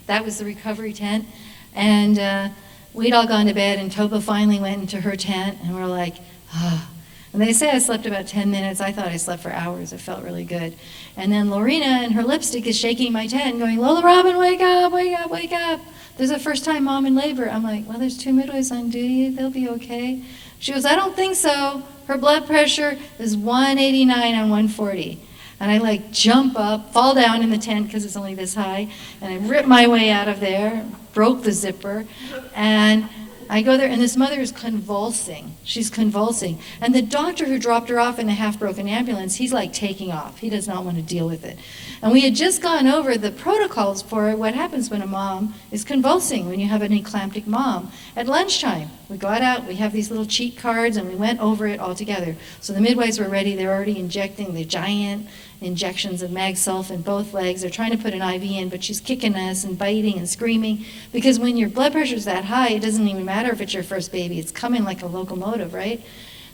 That was the recovery tent. And we'd all gone to bed, and Toba finally went into her tent, and we're like, oh. And they say I slept about 10 minutes. I thought I slept for hours. It felt really good. And then Lorena and her lipstick is shaking my tent, going, Lola Robin, wake up, wake up, wake up. There's a first-time mom in labor. I'm like, well, there's 2 midwives on duty. They'll be okay. She goes, I don't think so. Her blood pressure is 189 on 140. And I like jump up, fall down in the tent because it's only this high, and I rip my way out of there, broke the zipper, and I go there, and this mother is convulsing. She's convulsing. And the doctor who dropped her off in the half-broken ambulance, he's like taking off. He does not want to deal with it. And we had just gone over the protocols for what happens when a mom is convulsing, when you have an eclamptic mom. At lunchtime, we got out, we have these little cheat cards, and we went over it all together. So the midwives were ready. They were already injecting the giant injections of Mag-Sulf in both legs. They're trying to put an IV in, but she's kicking us and biting and screaming, because when your blood pressure is that high, it doesn't even matter if it's your first baby. It's coming like a locomotive, right?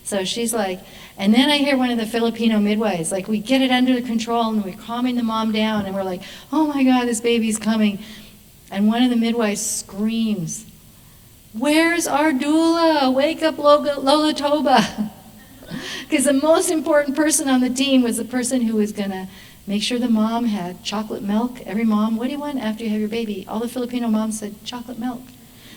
So she's like, and then I hear one of the Filipino midwives, like, we get it under control, and we're calming the mom down, and we're like, oh my God, this baby's coming. And one of the midwives screams, where's our doula? Wake up, Lola Toba. Because the most important person on the team was the person who was going to make sure the mom had chocolate milk. Every mom, what do you want after you have your baby? All the Filipino moms said chocolate milk.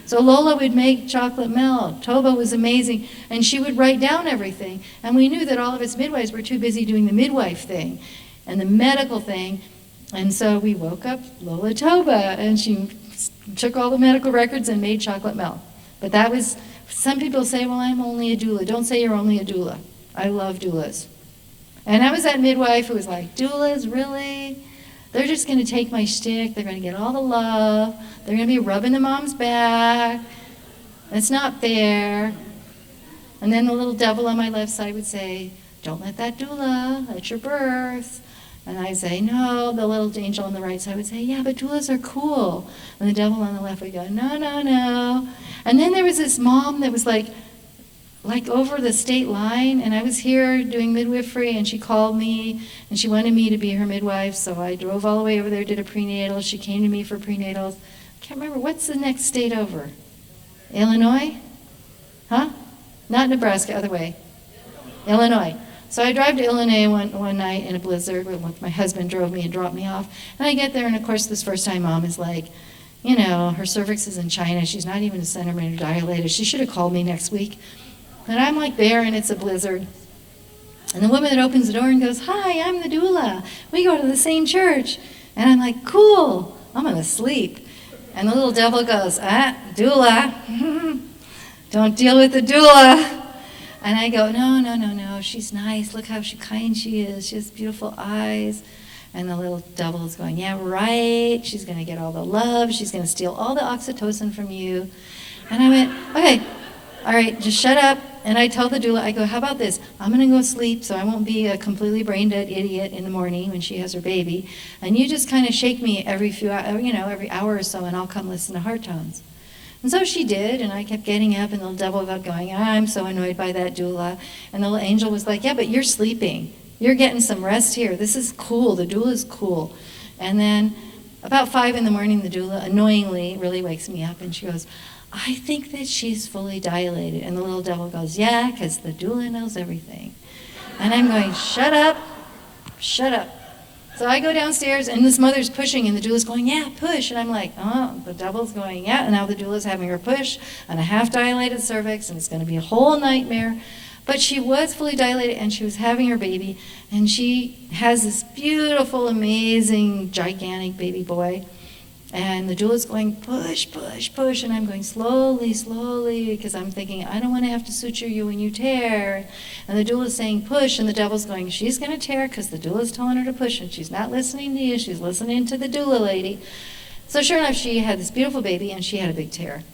So Lola would make chocolate milk. Toba was amazing. And she would write down everything. And we knew that all of us midwives were too busy doing the midwife thing and the medical thing. And so we woke up Lola Toba, and she took all the medical records and made chocolate milk. But that was, some people say, well, I'm only a doula. Don't say you're only a doula. I love doulas. And I was that midwife who was like, doulas, really? They're just going to take my shtick. They're going to get all the love. They're going to be rubbing the mom's back. That's not fair. And then the little devil on my left side would say, don't let that doula at your birth. And I'd say, no. The little angel on the right side would say, yeah, but doulas are cool. And the devil on the left would go, no, no, no. And then there was this mom that was like like over the state line, and I was here doing midwifery, and she called me, and she wanted me to be her midwife, so I drove all the way over there, did a prenatal. She came to me for prenatals. I can't remember, what's the next state over? Illinois? Huh? Not Nebraska, other way. Illinois. So I drive to Illinois one night in a blizzard. My husband drove me and dropped me off. And I get there, and of course, this first-time mom is like, you know, her cervix is in China. She's not even a centimeter dilated. She should have called me next week. And I'm like there, and it's a blizzard. And the woman that opens the door and goes, "Hi, I'm the doula. We go to the same church." And I'm like, "Cool, I'm gonna sleep." And the little devil goes, "Doula, don't deal with the doula." And I go, no, she's nice. Look how kind she is. She has beautiful eyes. And the little devil is going, "Yeah, right. She's gonna get all the love. She's gonna steal all the oxytocin from you." And I went, "Okay, all right, just shut up." And I tell the doula, I go, "How about this? I'm going to go sleep so I won't be a completely brain dead idiot in the morning when she has her baby. And you just kind of shake me every hour or so, and I'll come listen to heart tones." And so she did, and I kept getting up, and the little devil kept going, "I'm so annoyed by that doula." And the little angel was like, "Yeah, but you're sleeping. You're getting some rest here. This is cool. The doula is cool." And then about 5 in the morning, the doula annoyingly really wakes me up, and she goes, "I think that she's fully dilated." And the little devil goes, "Yeah, because the doula knows everything." And I'm going, "Shut up, shut up." So I go downstairs, and this mother's pushing, and the doula's going, "Yeah, push." And I'm like, "Oh," the devil's going, "Yeah." And now the doula's having her push on a half-dilated cervix, and it's going to be a whole nightmare. But she was fully dilated, and she was having her baby, and she has this beautiful, amazing, gigantic baby boy. And the doula's going, "Push, push, push." And I'm going, "Slowly, slowly," because I'm thinking, I don't want to have to suture you when you tear. And the doula's saying, "Push." And the devil's going, "She's going to tear because the doula's telling her to push, and she's not listening to you. She's listening to the doula lady." So sure enough, she had this beautiful baby, and she had a big tear.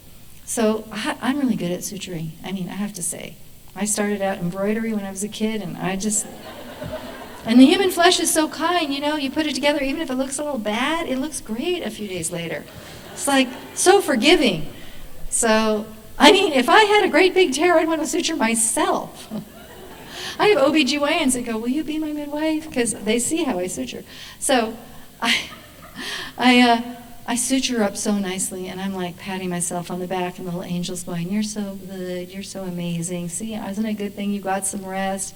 So I'm really good at suturing. I mean, I have to say. I started out embroidery when I was a kid, and and the human flesh is so kind, you put it together, even if it looks a little bad, it looks great a few days later. It's like so forgiving. So, I mean, if I had a great big tear, I'd want to suture myself. I have OBGYNs that go, "Will you be my midwife?" Because they see how I suture. So I suture up so nicely, and I'm like patting myself on the back, and the little angel's going, "You're so good, you're so amazing. See, isn't it a good thing you got some rest?"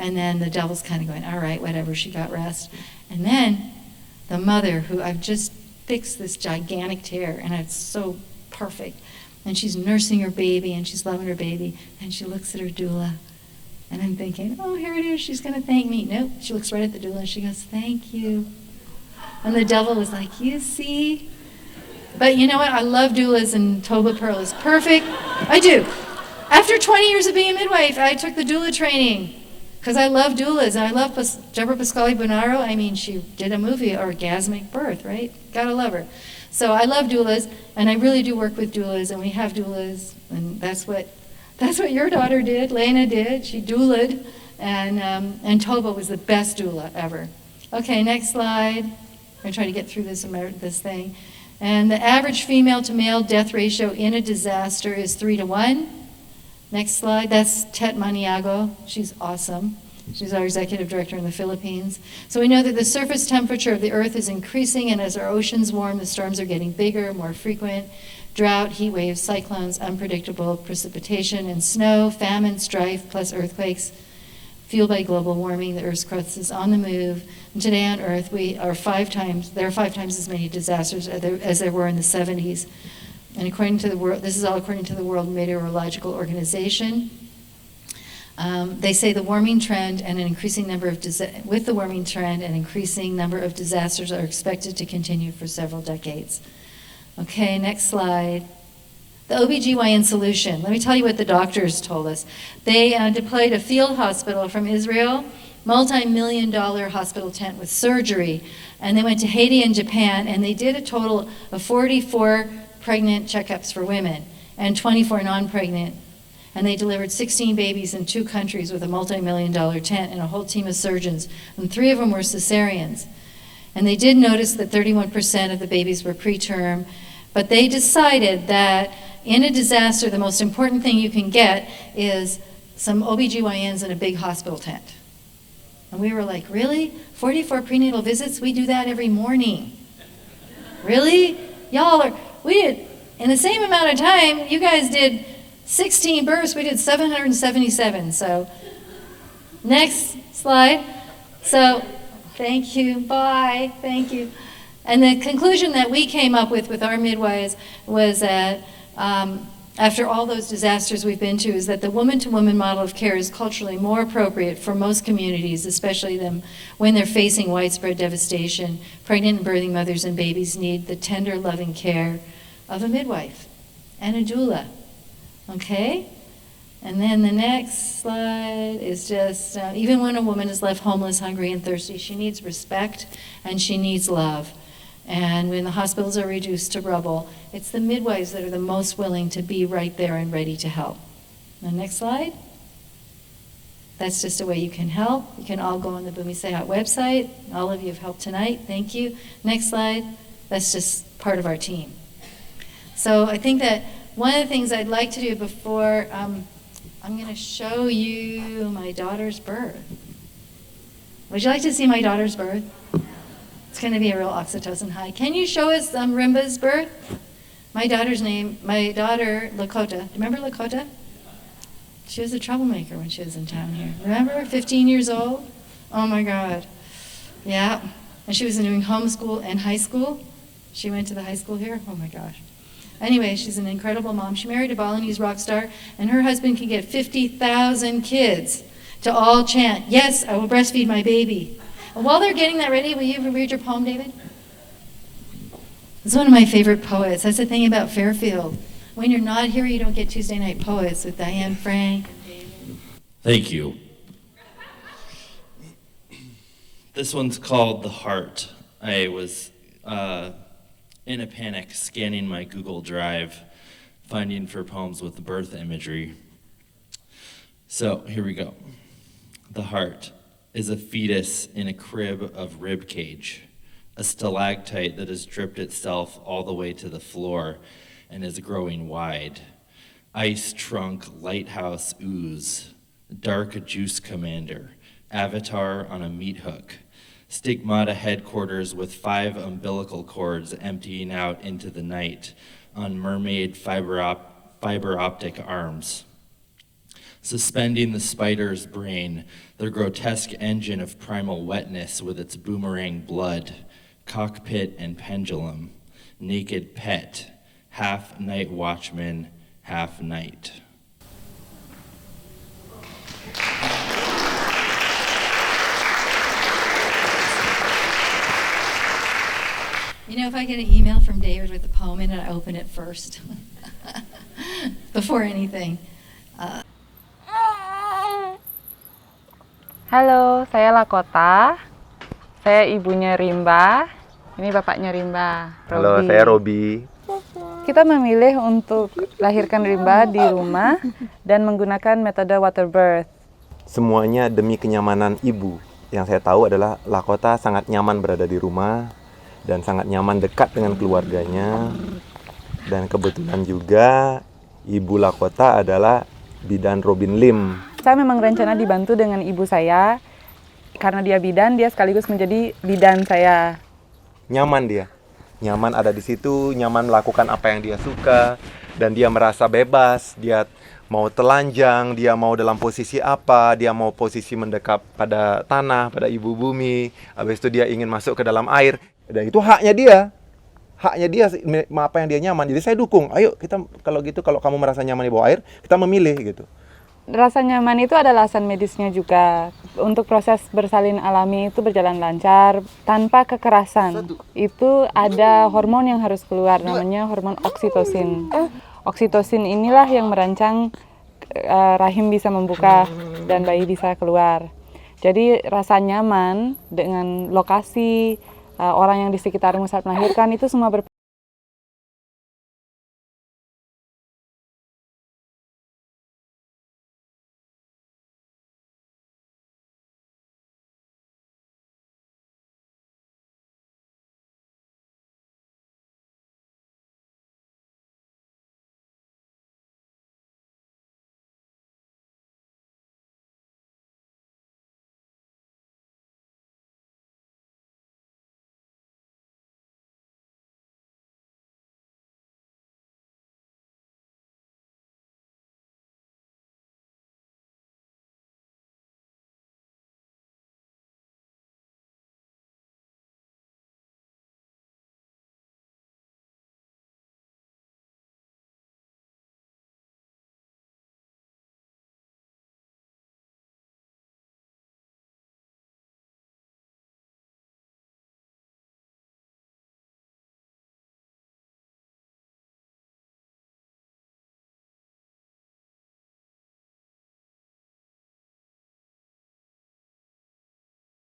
And then the devil's kind of going, "All right, whatever, she got rest." And then the mother, who I've just fixed this gigantic tear, and it's so perfect, and she's nursing her baby, and she's loving her baby, and she looks at her doula, and I'm thinking, "Oh, here it is, she's going to thank me." Nope, she looks right at the doula, and she goes, "Thank you." And the devil was like, "You see?" But you know what? I love doulas, and Toba Pearl is perfect. I do. After 20 years of being a midwife, I took the doula training. Because I love doulas, and I love Deborah Pasquale-Bonaro. I mean, she did a movie, Orgasmic Birth, right? Gotta love her. So I love doulas, and I really do work with doulas, and we have doulas, and that's what your daughter did. Lena did. She doulaed, and Toba was the best doula ever. Okay, next slide. I'm gonna try to get through this thing. And the average female to male death ratio in a disaster is 3-to-1. Next slide, that's Tet Maniago. She's awesome. She's our executive director in the Philippines. So we know that the surface temperature of the earth is increasing, and as our oceans warm, the storms are getting bigger, more frequent. Drought, heat waves, cyclones, unpredictable precipitation and snow, famine, strife, plus earthquakes. Fueled by global warming, the Earth's crust is on the move. And today on Earth, there are 5 times as many disasters as there were in the 70s. And according to this is all according to the World Meteorological Organization. They say the warming trend and an increasing number of with the warming trend, an increasing number of disasters are expected to continue for several decades. Okay, next slide. The OBGYN solution. Let me tell you what the doctors told us. They deployed a field hospital from Israel, multi-million-dollar hospital tent with surgery, and they went to Haiti and Japan, and they did a total of 44 pregnant checkups for women and 24 non-pregnant. And they delivered 16 babies in 2 countries with a multi-million-dollar tent and a whole team of surgeons, and 3 of them were cesareans. And they did notice that 31% of the babies were preterm, but they decided that in a disaster, the most important thing you can get is some OBGYNs in a big hospital tent. And we were like, really? 44 prenatal visits? We do that every morning. Really? We did, in the same amount of time, you guys did 16 births, we did 777. So, next slide. So, thank you, bye, thank you. And the conclusion that we came up with our midwives was that after all those disasters we've been to, is that the woman-to-woman model of care is culturally more appropriate for most communities, especially them when they're facing widespread devastation. Pregnant and birthing mothers and babies need the tender, loving care of a midwife and a doula. Okay? And then the next slide is just, even when a woman is left homeless, hungry, and thirsty, she needs respect and she needs love. And when the hospitals are reduced to rubble, it's the midwives that are the most willing to be right there and ready to help. The next slide. That's just a way you can help. You can all go on the Bumi Sehat website. All of you have helped tonight. Thank you. Next slide. That's just part of our team. So I think that one of the things I'd like to do before, I'm going to show you my daughter's birth. Would you like to see my daughter's birth? It's going to be a real oxytocin high. Can you show us Rimba's birth? My daughter, Lakota. Do you remember Lakota? She was a troublemaker when she was in town here. Remember? 15 years old? Oh my God. Yeah. And she was doing homeschool and high school. She went to the high school here. Oh my gosh. Anyway, she's an incredible mom. She married a Balinese rock star, and her husband can get 50,000 kids to all chant, "Yes, I will breastfeed my baby." And while they're getting that ready, will you read your poem, David? It's one of my favorite poets. That's the thing about Fairfield. When you're not here, you don't get Tuesday Night Poets with Diane Frank and David. Thank you. This one's called The Heart. I was in a panic scanning my Google Drive, finding for poems with birth imagery. So here we go. The heart is a fetus in a crib of rib cage, a stalactite that has dripped itself all the way to the floor and is growing wide. Ice trunk lighthouse ooze, dark juice commander, avatar on a meat hook, stigmata headquarters with 5 umbilical cords emptying out into the night on mermaid fiber optic arms. Suspending the spider's brain, the grotesque engine of primal wetness with its boomerang blood, cockpit and pendulum, naked pet, half night watchman, half night. You know, if I get an email from David with a poem in it, I open it first before anything. Halo, saya Lakota. Saya ibunya Rimba. Ini bapaknya Rimba, Robi. Halo, saya Robi. Kita memilih untuk lahirkan Rimba di rumah dan menggunakan metode water birth. Semuanya demi kenyamanan ibu. Yang saya tahu adalah Lakota sangat nyaman berada di rumah dan sangat nyaman dekat dengan keluarganya. Dan kebetulan juga ibu Lakota adalah bidan Robin Lim. Saya memang rencana dibantu dengan ibu saya. Karena dia bidan, dia sekaligus menjadi bidan saya. Nyaman dia. Nyaman ada di situ, nyaman melakukan apa yang dia suka. Dan dia merasa bebas, dia mau telanjang, dia mau dalam posisi apa, dia mau posisi mendekap pada tanah, pada ibu bumi. Habis itu dia ingin masuk ke dalam air. Dan itu haknya dia. Haknya dia, apa yang dia nyaman. Jadi saya dukung, ayo kita kalau gitu, kalau kamu merasa nyaman di bawah air, kita memilih gitu. Rasa nyaman itu ada alasan medisnya juga. Untuk proses bersalin alami itu berjalan lancar, tanpa kekerasan. Itu ada hormon yang harus keluar, namanya hormon oksitosin. Oksitosin inilah yang merancang rahim bisa membuka dan bayi bisa keluar. Jadi rasa nyaman dengan lokasi, orang yang di sekitarmu saat melahirkan itu semua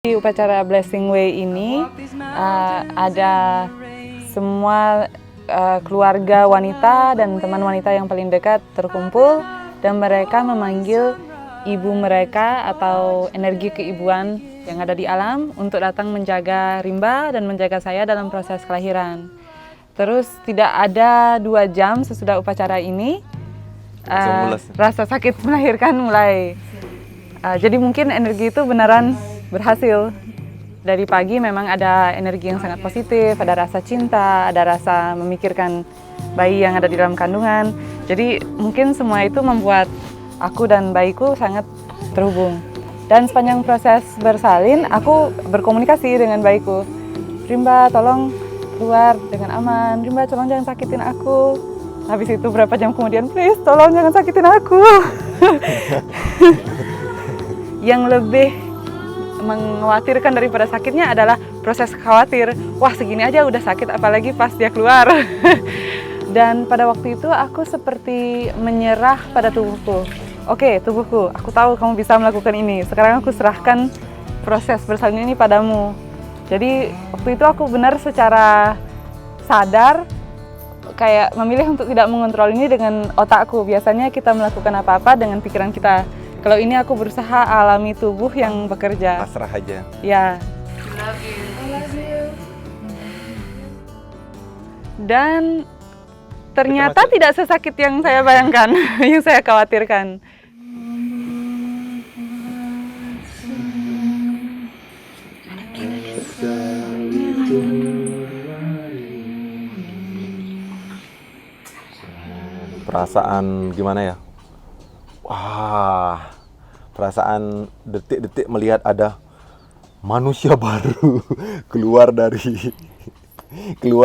Di upacara Blessing Way ini ada semua keluarga wanita dan teman wanita yang paling dekat terkumpul dan mereka memanggil ibu mereka atau energi keibuan yang ada di alam untuk datang menjaga Rimba dan menjaga saya dalam proses kelahiran. Terus tidak ada 2 jam sesudah upacara ini rasa sakit melahirkan mulai. Jadi mungkin energi itu beneran berhasil. Dari pagi memang ada energi yang sangat positif, ada rasa cinta, ada rasa memikirkan bayi yang ada di dalam kandungan. Jadi mungkin semua itu membuat aku dan bayiku sangat terhubung. Dan sepanjang proses bersalin, aku berkomunikasi dengan bayiku. Rimba, tolong keluar dengan aman. Rimba, tolong jangan sakitin aku. Habis itu berapa jam kemudian, please tolong jangan sakitin aku. Yang lebih mengkhawatirkan daripada sakitnya adalah proses khawatir. Wah, segini aja udah sakit, apalagi pas dia keluar. Dan pada waktu itu aku seperti menyerah pada tubuhku. Oke, tubuhku, aku tahu kamu bisa melakukan ini. Sekarang aku serahkan proses bersalin ini padamu. Jadi waktu itu aku benar secara sadar kayak memilih untuk tidak mengontrol ini dengan otakku. Biasanya kita melakukan apa-apa dengan pikiran kita. Kalau ini aku berusaha alami tubuh yang bekerja. Pasrah aja. Ya. Love you. I love you. Dan ternyata tidak sesakit yang saya bayangkan, yang saya khawatirkan. Perasaan gimana ya? Wah, perasaan detik-detik melihat ada manusia baru keluar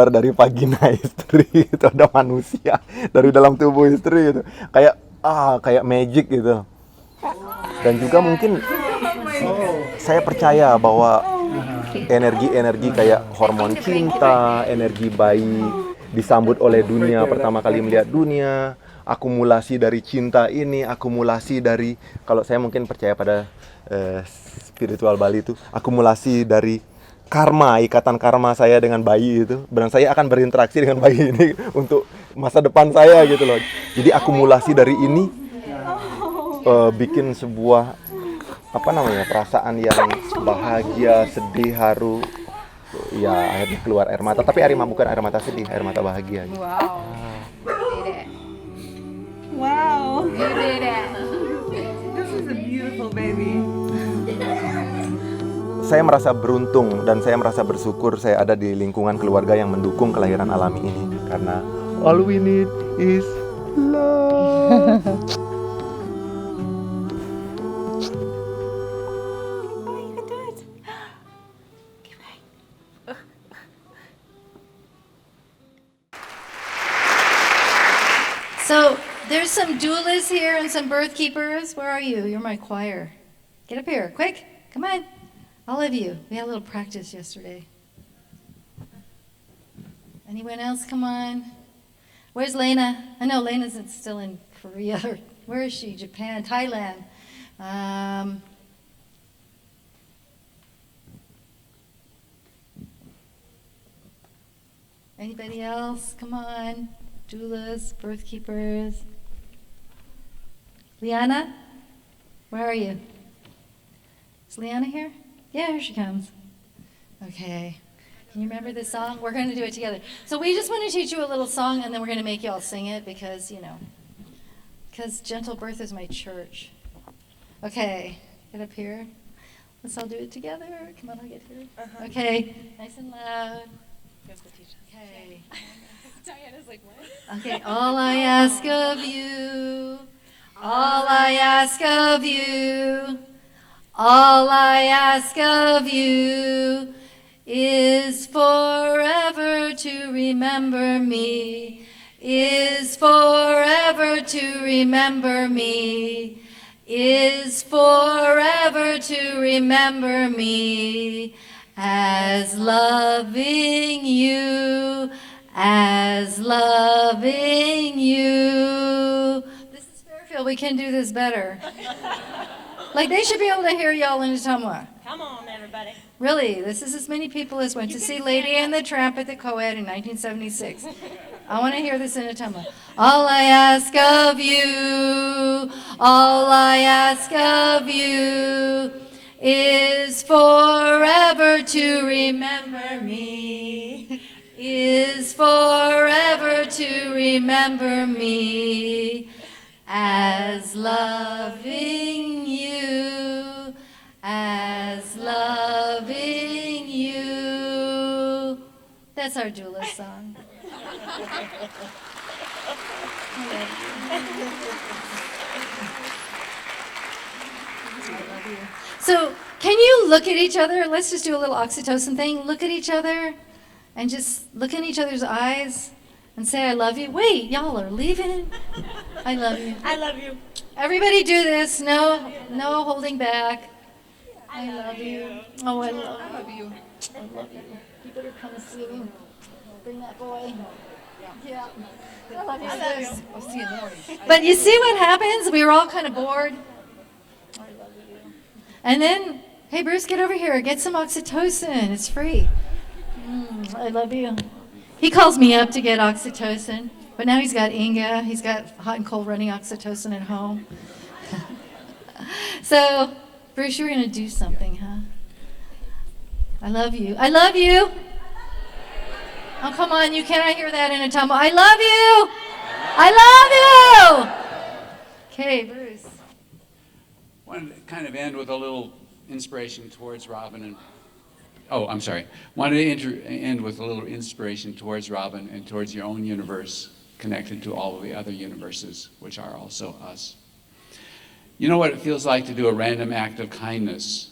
dari vagina istri. Itu ada manusia dari dalam tubuh istri itu. Kayak magic gitu. Dan juga mungkin saya percaya bahwa energi-energi kayak hormon cinta, energi bayi disambut oleh dunia, pertama kali melihat dunia, akumulasi dari cinta ini, akumulasi dari, kalau saya mungkin percaya pada spiritual Bali itu, akumulasi dari karma, ikatan karma saya dengan bayi itu, dan saya akan berinteraksi dengan bayi ini untuk masa depan saya gitu loh. Jadi akumulasi dari ini bikin sebuah perasaan yang bahagia, sedih, haru. Ya akhirnya keluar air mata, tapi bukan air mata sedih, air mata bahagia gitu. Wow. You did it. This is a beautiful baby. Saya merasa beruntung dan saya merasa bersyukur saya ada di lingkungan keluarga yang mendukung kelahiran alami ini, karena all we need is love. So there's some doulas here and some birth keepers. Where are you? You're my choir. Get up here, quick. Come on. All of you. We had a little practice yesterday. Anyone else? Come on. Where's Lena? I know Lena's still in Korea. Where is she? Japan, Thailand. Anybody else? Come on. Doulas, birth keepers. Liana? Where are you? Is Liana here? Yeah, here she comes. Okay. Can you remember this song? We're going to do it together. So we just want to teach you a little song, and then we're going to make you all sing it because, because Gentle Birth is my church. Okay. Get up here. Let's all do it together. Come on, I'll get here. Okay. Nice and loud. Okay. Diana's like, what? Okay, all I ask of you, all I ask of you, all I ask of you is forever to remember me, is forever to remember me, is forever to remember me as loving you. As loving you. This is Fairfield. We can do this better. Like they should be able to hear y'all in Tamwa. Come on, everybody. Really, this is as many people as went to see Lady and the Tramp at the Co-Ed in 1976. I want to hear this in a tumble. All I ask of you, all I ask of you is forever to remember me, is forever to remember me as loving you, as loving you. That's our doula song. So, can you look at each other? Let's just do a little oxytocin thing. Look at each other and just look in each other's eyes and say, I love you. Wait, y'all are leaving. I love you. I love you. Everybody do this. No holding back. I love you. Oh, I love you. I love you. You better come see me. Bring that boy. Yeah. I love you. I'll see you in the morning. But you see what happens? We were all kind of bored. I love you. And then, hey, Bruce, get over here. Get some oxytocin. It's free. I love you. He calls me up to get oxytocin. But now he's got Inga. He's got hot and cold running oxytocin at home. So, Bruce, you were going to do something, huh? I love you. I love you. Oh, come on. You cannot hear that in a tumble. I love you. I love you. Okay, Bruce. Wanted to kind of end with a little inspiration towards Robin and wanted to end with a little inspiration towards Robin and towards your own universe, connected to all of the other universes, which are also us. You know what it feels like to do a random act of kindness?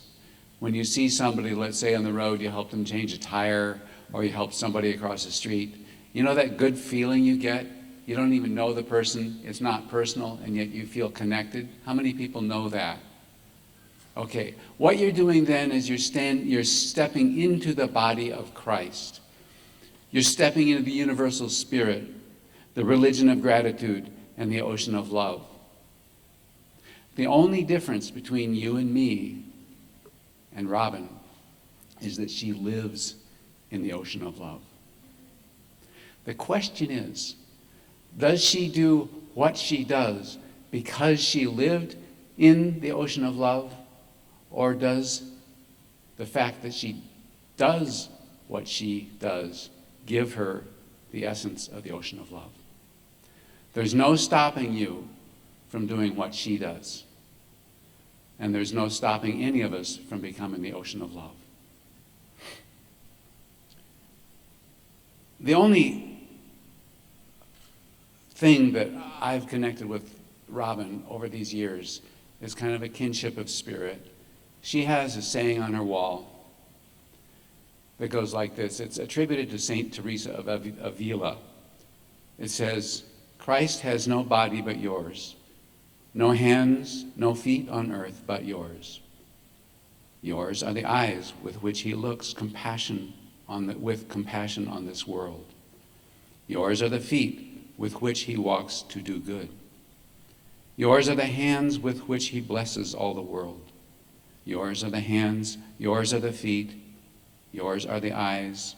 When you see somebody, let's say on the road, you help them change a tire, or you help somebody across the street. You know that good feeling you get? You don't even know the person, it's not personal, and yet you feel connected. How many people know that? Okay, what you're doing then is you're stepping into the body of Christ. You're stepping into the universal spirit, the religion of gratitude, and the ocean of love. The only difference between you and me and Robin is that she lives in the ocean of love. The question is, does she do what she does because she lived in the ocean of love, or does the fact that she does what she does give her the essence of the ocean of love? There's no stopping you from doing what she does. And there's no stopping any of us from becoming the ocean of love. The only thing that I've connected with Robin over these years is kind of a kinship of spirit. She has a saying on her wall that goes like this. It's attributed to Saint Teresa of Avila. It says, Christ has no body but yours, no hands, no feet on earth but yours. Yours are the eyes with which he looks with compassion on this world. Yours are the feet with which he walks to do good. Yours are the hands with which he blesses all the world. Yours are the hands, yours are the feet, yours are the eyes.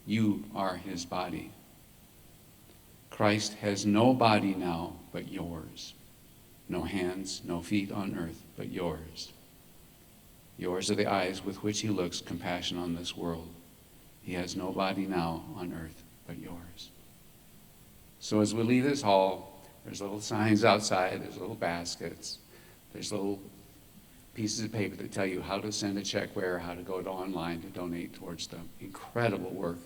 You are his body. Christ has no body now but yours. No hands, no feet on earth but yours. Yours are the eyes with which he looks compassion on this world. He has no body now on earth but yours. So as we leave this hall, there's little signs outside, there's little baskets, there's little pieces of paper that tell you how to send a check where, how to go to online to donate towards the incredible work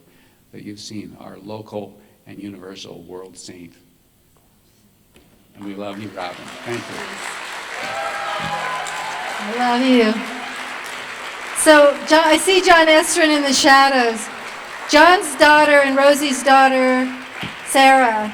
that you've seen, our local and universal world saint. And we love you, Robin. Thank you. I love you. So, John, I see John Estrin in the shadows. John's daughter and Rosie's daughter, Sarah.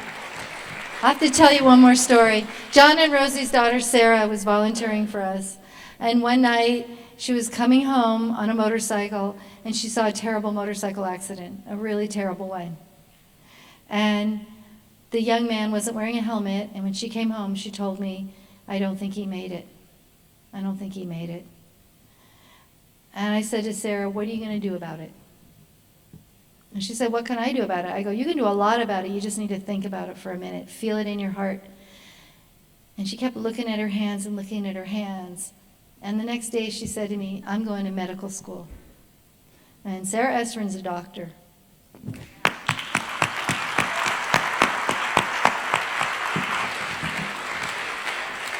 I have to tell you one more story. John and Rosie's daughter, Sarah, was volunteering for us. And one night, she was coming home on a motorcycle, and she saw a terrible motorcycle accident, a really terrible one. And the young man wasn't wearing a helmet, and when she came home, she told me, I don't think he made it. I don't think he made it. And I said to Sarah, what are you going to do about it? And she said, what can I do about it? I go, you can do a lot about it. You just need to think about it for a minute. Feel it in your heart. And she kept looking at her hands and looking at her hands. And the next day she said to me, I'm going to medical school. And Sarah Estrin's a doctor.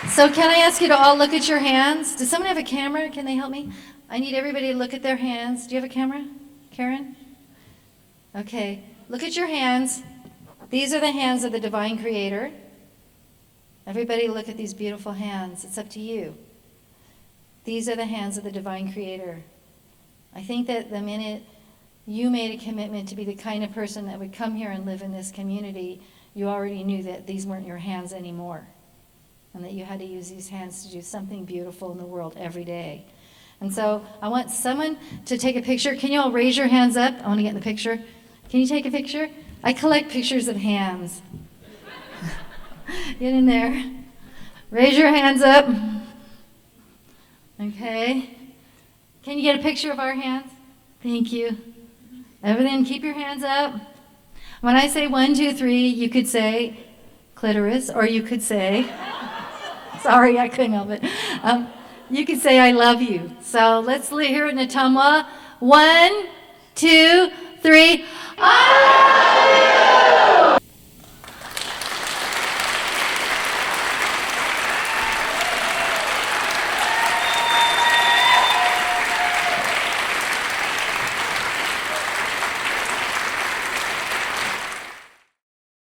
So can I ask you to all look at your hands? Does someone have a camera? Can they help me? I need everybody to look at their hands. Do you have a camera, Karen? Okay, look at your hands. These are the hands of the divine creator. Everybody look at these beautiful hands. It's up to you. These are the hands of the divine creator. I think that the minute you made a commitment to be the kind of person that would come here and live in this community, you already knew that these weren't your hands anymore, and that you had to use these hands to do something beautiful in the world every day. And so I want someone to take a picture. Can you all raise your hands up? I want to get in the picture. Can you take a picture? I collect pictures of hands. Get in there. Raise your hands up. Okay. Can you get a picture of our hands? Thank you. Everything, keep your hands up. When I say 1, 2, 3, you could say clitoris, or you could say, sorry, I couldn't help it. You could say I love you. So let's hear it in Natamwa. 1, 2, 3. I love you.